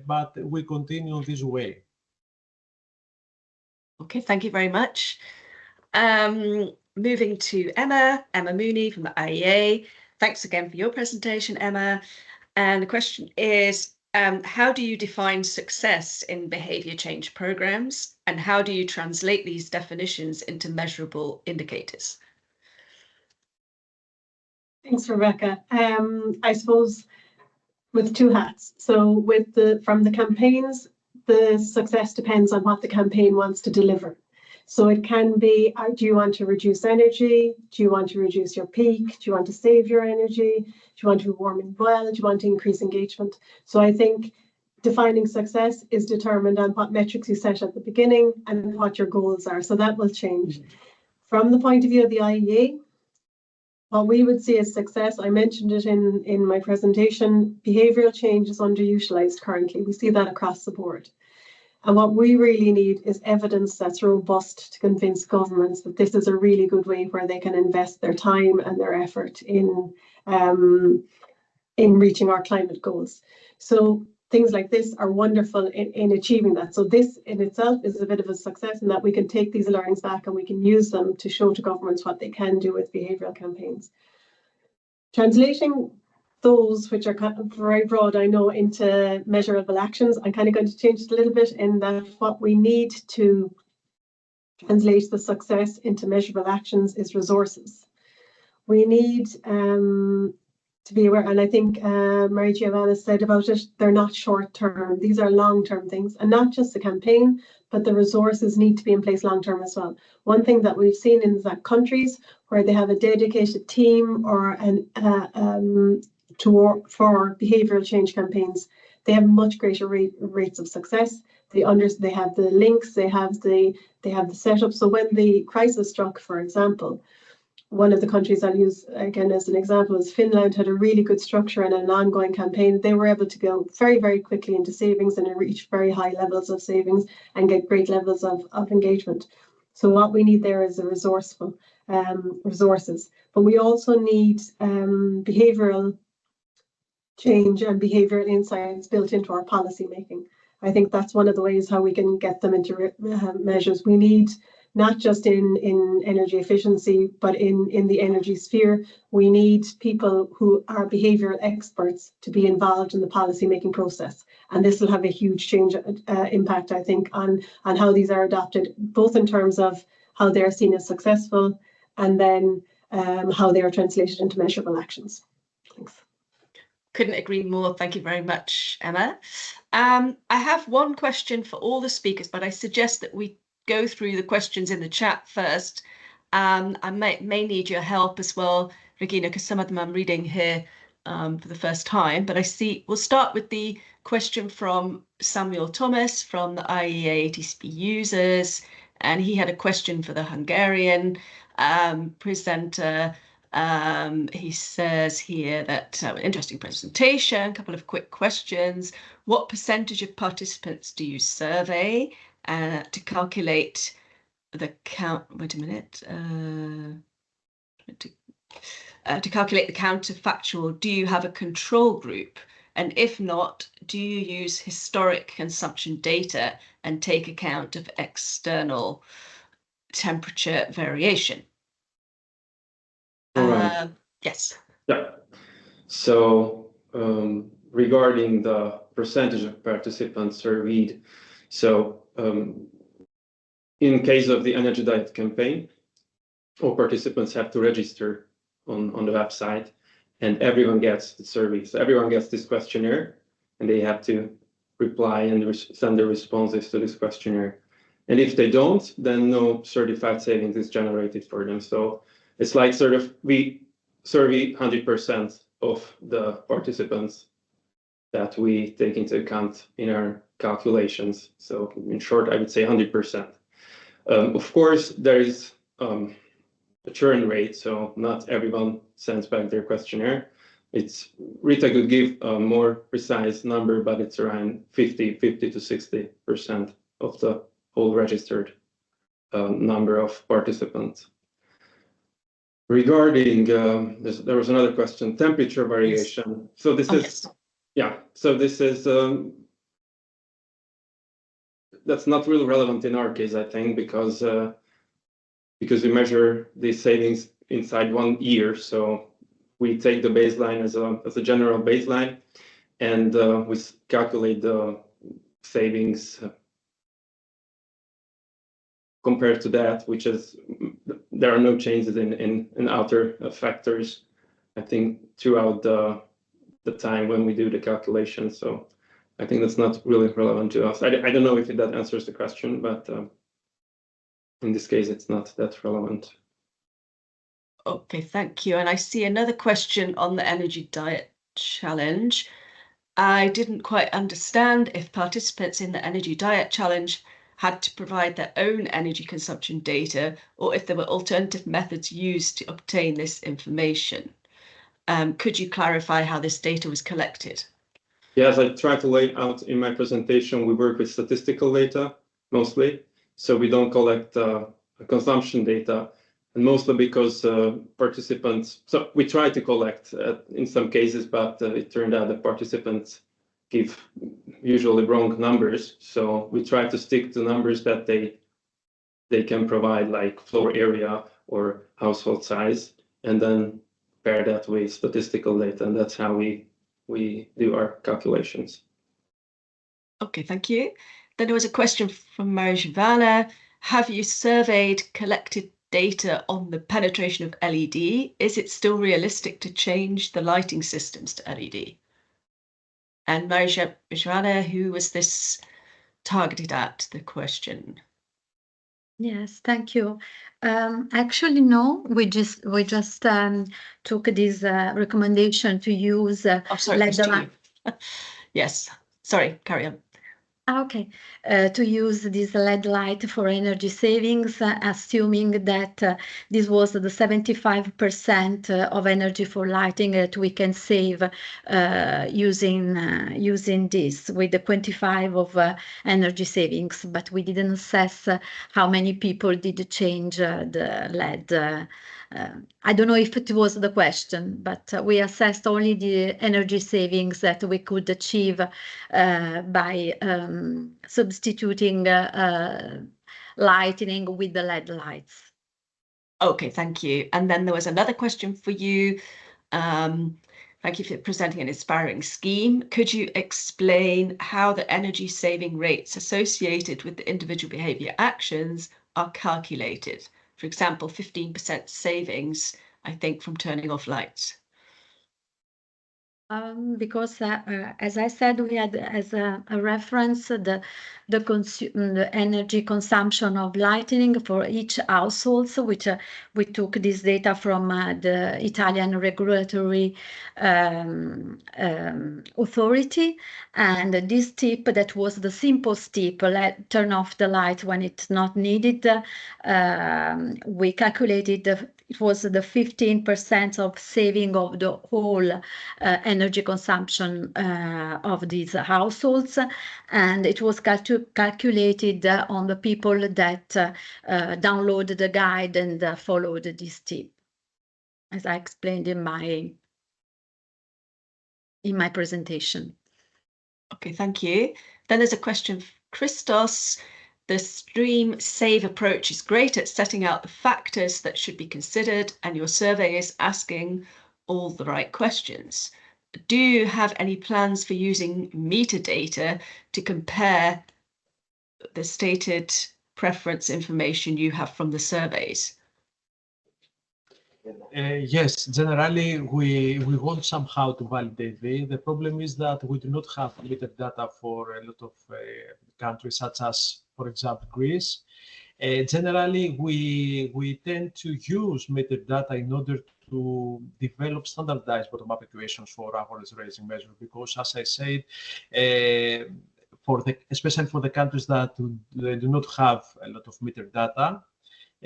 but we continue this way. Okay, thank you very much. Moving to Emma Mooney from the IEA. Thanks again for your presentation, Emma. And the question is, how do you define success in behaviour change programs, and how do you translate these definitions into measurable indicators? Thanks, Rebecca. I suppose with two hats. So from the campaigns, the success depends on what the campaign wants to deliver. So it can be, do you want to reduce energy? Do you want to reduce your peak? Do you want to save your energy? Do you want to be warming well? Do you want to increase engagement? So I think defining success is determined on what metrics you set at the beginning and what your goals are. So that will change. From the point of view of the IEA, what we would see as success, I mentioned it in my presentation, behavioural change is underutilised currently. We see that across the board. And what we really need is evidence that's robust to convince governments that this is a really good way where they can invest their time and their effort in reaching our climate goals. So things like this are wonderful in achieving that. So this in itself is a bit of a success in that we can take these learnings back and we can use them to show to governments what they can do with behavioural campaigns. Translating those, which are kind of very broad, I know, into measurable actions, I'm kind of going to change it a little bit in that what we need to translate the success into measurable actions is resources. We need to be aware, and I think Mary Giovanna said about it, they're not short-term, these are long-term things, and not just the campaign, but the resources need to be in place long-term as well. One thing that we've seen in that countries where they have a dedicated team or for behavioural change campaigns, they have much greater rates of success. They have the links, they have the setup. So when the crisis struck, for example, one of the countries I'll use again as an example is Finland had a really good structure and an ongoing campaign. They were able to go very, very quickly into savings and reach very high levels of savings and get great levels of engagement. So what we need there is a resourceful resources. But we also need behavioural change and behavioural insights built into our policy making. I think that's one of the ways how we can get them into measures. We need, not just in energy efficiency, but in the energy sphere, we need people who are behavioural experts to be involved in the policy making process. And this will have a huge change impact, I think, on how these are adopted, both in terms of how they're seen as successful, and then how they are translated into measurable actions. Thanks. Couldn't agree more. Thank you very much, Emma. I have one question for all the speakers, but I suggest that we go through the questions in the chat first. I may need your help as well, Regina, because some of them I'm reading here for the first time. But I see we'll start with the question from Samuel Thomas from the IEA ATCP users, and he had a question for the Hungarian presenter. He says here that interesting presentation, a couple of quick questions. What percentage of participants do you survey to calculate the count? Wait a minute. To calculate the counterfactual, do you have a control group? And if not, do you use historic consumption data and take account of external temperature variation? Yes. Yeah. So regarding the percentage of participants surveyed, so in case of the Energy Diet campaign, all participants have to register on the website, and everyone gets the survey. So everyone gets this questionnaire, and they have to reply and send their responses to this questionnaire. And if they don't, then no certified savings is generated for them. So it's like sort of we survey 100% of the participants that we take into account in our calculations. So in short, I would say 100%. Of course, there is a churn rate, so not everyone sends back their questionnaire. Rita could give a more precise number, but it's around 50 to 60% of the whole registered number of participants. Regarding, there was another question, temperature variation. Yes. So this is, yeah, so this is, that's not really relevant in our case, I think, because we measure the savings inside 1 year. So we take the baseline as a general baseline, and we calculate the savings compared to that, which is, there are no changes in outer factors, I think, throughout the time when we do the calculation. So I think that's not really relevant to us. I don't know if that answers the question, but in this case, it's not that relevant. Okay, thank you. And I see another question on the Energy Diet Challenge. I didn't quite understand if participants in the Energy Diet Challenge had to provide their own energy consumption data, or if there were alternative methods used to obtain this information. Could you clarify how this data was collected? Yes, I tried to lay out in my presentation, we work with statistical data mostly. So we don't collect consumption data, and mostly because participants, so we try to collect in some cases, but it turned out that participants give usually wrong numbers. So we try to stick to numbers that they can provide, like floor area or household size, and then pair that with statistical data, and that's how we do our calculations. Okay, thank you. Then there was a question from Marijana. Have you collected data on the penetration of LED? Is it still realistic to change the lighting systems to LED? And Marijana, who was this targeted at, the question? Yes, thank you. Actually, no, we just took this recommendation to use sorry, yes, sorry, carry on. Okay, to use this LED light for energy savings, assuming that this was the 75% of energy for lighting that we can save using this with the 25 of energy savings, but we didn't assess how many people did change the LED. I don't know if it was the question, but we assessed only the energy savings that we could achieve by substituting lighting with the LED lights. Okay, thank you. And then there was another question for you. Thank you for presenting an inspiring scheme. Could you explain how the energy saving rates associated with the individual behaviour actions are calculated? For example, 15% savings, I think, from turning off lights. Because as I said, we had as a reference the energy consumption of lighting for each household, so which we took this data from the Italian regulatory authority, and this tip that was the simplest tip, turn off the light when it's not needed. We calculated it was the 15% of saving of the whole energy consumption of these households, and it was calculated on the people that downloaded the guide and followed this tip, as I explained in my presentation. Okay, thank you. Then there's a question for Christos. The stream save approach is great at setting out the factors that should be considered, and your survey is asking all the right questions. Do you have any plans for using metadata to compare the stated preference information you have from the surveys? Yes, generally we want somehow to validate this. The problem is that we do not have metadata for a lot of countries, such as, for example, Greece. Generally, we tend to use metadata in order to develop standardized bottom-up equations for average raising measures, because, as I said, especially for the countries that they do not have a lot of metadata,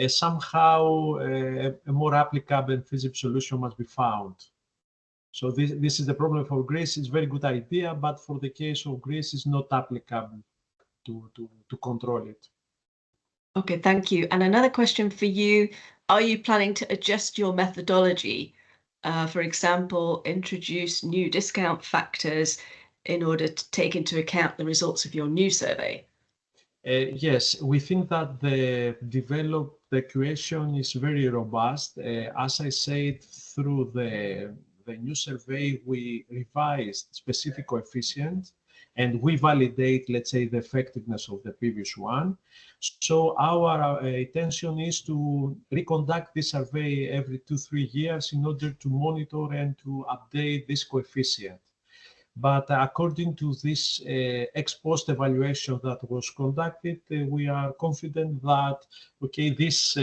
somehow a more applicable and feasible solution must be found. So this is the problem for Greece. It's a very good idea, but for the case of Greece, it's not applicable to control it. Okay, thank you. And another question for you. Are you planning to adjust your methodology? For example, introduce new discount factors in order to take into account the results of your new survey? Yes, we think that the developed equation is very robust. As I said, through the new survey, we revised specific coefficients and we validate, let's say, the effectiveness of the previous one. So our intention is to reconduct this survey every 2-3 years in order to monitor and to update this coefficient. But according to this ex post evaluation that was conducted, we are confident that, okay, this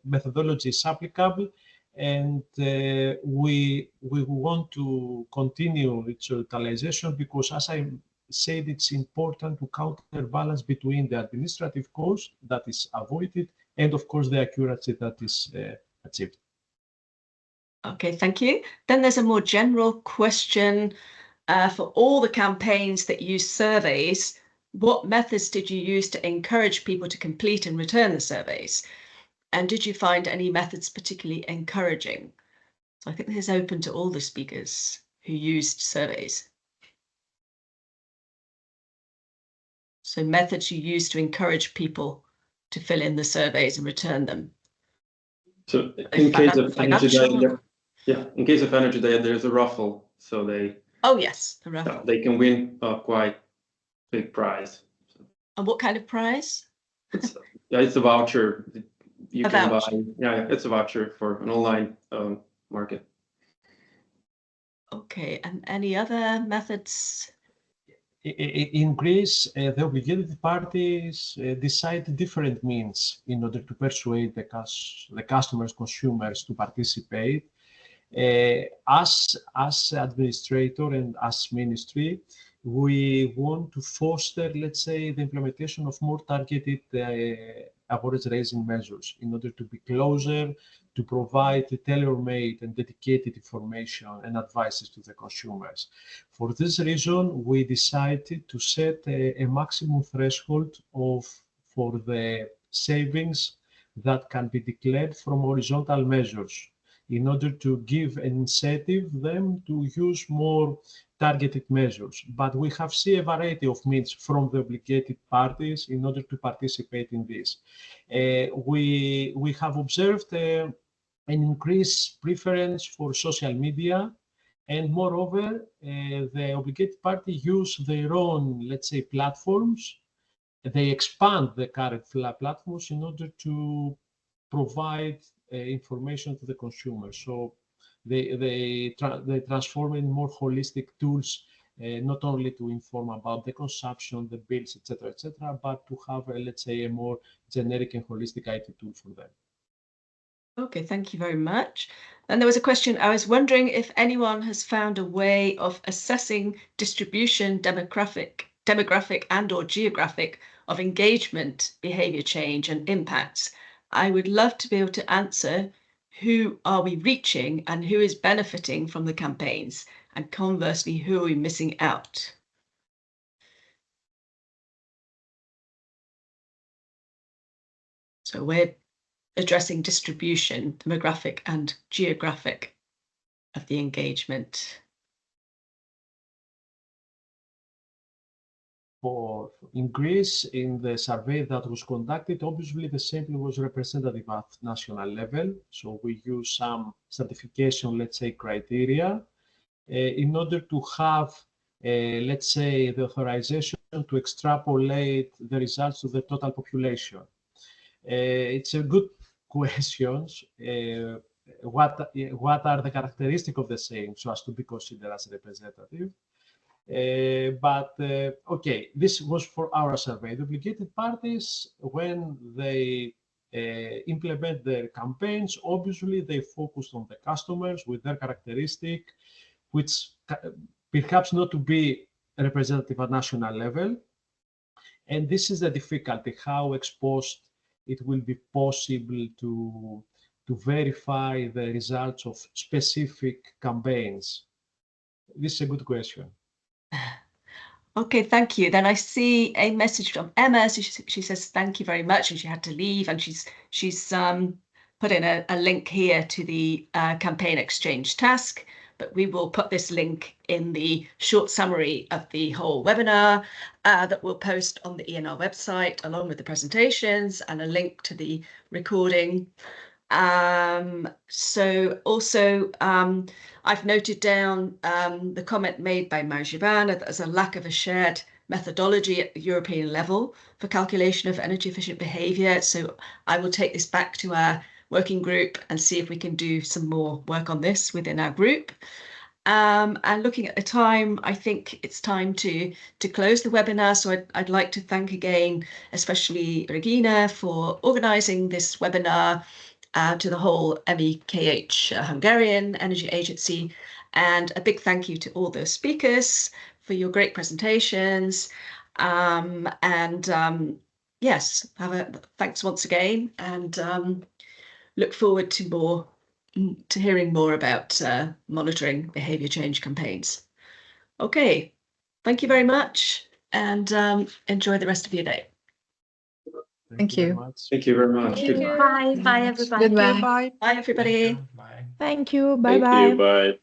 methodology is applicable, and we want to continue its utilization because, as I said, it's important to counterbalance between the administrative cost that is avoided and, of course, the accuracy that is achieved. Okay, thank you. Then there's a more general question. For all the campaigns that use surveys, what methods did you use to encourage people to complete and return the surveys? And did you find any methods particularly encouraging? So I think this is open to all the speakers who used surveys. So methods you use to encourage people to fill in the surveys and return them. So in case of energy diet, in case of energy diet, there's a raffle. So they the raffle. They can win a quite big prize. And what kind of prize? It's a voucher. You a can voucher. buy. Yeah, it's a voucher for an online market. Okay, and any other methods? In Greece, the obligated parties decide different means in order to persuade the customers, consumers to participate. As administrator and as ministry, we want to foster, let's say, the implementation of more targeted average raising measures in order to be closer, to provide tailor-made and dedicated information and advices to the consumers. For this reason, we decided to set a maximum threshold for the savings that can be declared from horizontal measures, in order to give an incentive them to use more targeted measures. But we have seen a variety of means from the obligated parties in order to participate in this. We have observed an increased preference for social media, and moreover, the obligated party use their own, let's say, platforms they expand the current platforms in order to provide information to the consumer. So they transform in more holistic tools, not only to inform about the consumption, the bills, etc., but to have, let's say, a more generic and holistic IT tool for them. Okay, thank you very much. And there was a question, I was wondering if anyone has found a way of assessing distribution, demographic and or geographic of engagement, behavior change and impacts. I would love to be able to answer who are we reaching and who is benefiting from the campaigns, and conversely, who are we missing out? So we're addressing distribution, demographic and geographic of the engagement. In Greece, in the survey that was conducted, obviously the sample was representative at national level. So we use some certification, let's say, criteria in order to have, let's say, the authorization to extrapolate the results to the total population. It's a good question. What are the characteristics of the same so as to be considered as representative? Okay, this was for our survey. The obligated parties, when they implement their campaigns, obviously they focused on the customers with their characteristic, which perhaps not to be representative at national level. And this is the difficulty, how exposed it will be possible to verify the results of specific campaigns. This is a good question. Okay, thank you. Then I see a message from Emma. So she says thank you very much, and she had to leave, and she's put in a link here to the campaign exchange task, but we will put this link in the short summary of the whole webinar that we'll post on the EnR website, along with the presentations and a link to the recording. So also I've noted down the comment made by Marjivan that there's a lack of a shared methodology at the European level for calculation of energy efficient behaviour. So I will take this back to our working group and see if we can do some more work on this within our group. And looking at the time, I think it's time to close the webinar. So I'd like to thank again, especially Regina, for organising this webinar, to the whole MEKH Hungarian Energy Agency, and a big thank you to all the speakers for your great presentations. Yes, thanks once again, and look forward to hearing more about monitoring behaviour change campaigns. Okay, thank you very much, and enjoy the rest of your day. Thank you. Very much. Thank you very much. Bye, bye everybody. Goodbye. Bye everybody. Bye. Thank you. Thank Bye-bye. you. Bye.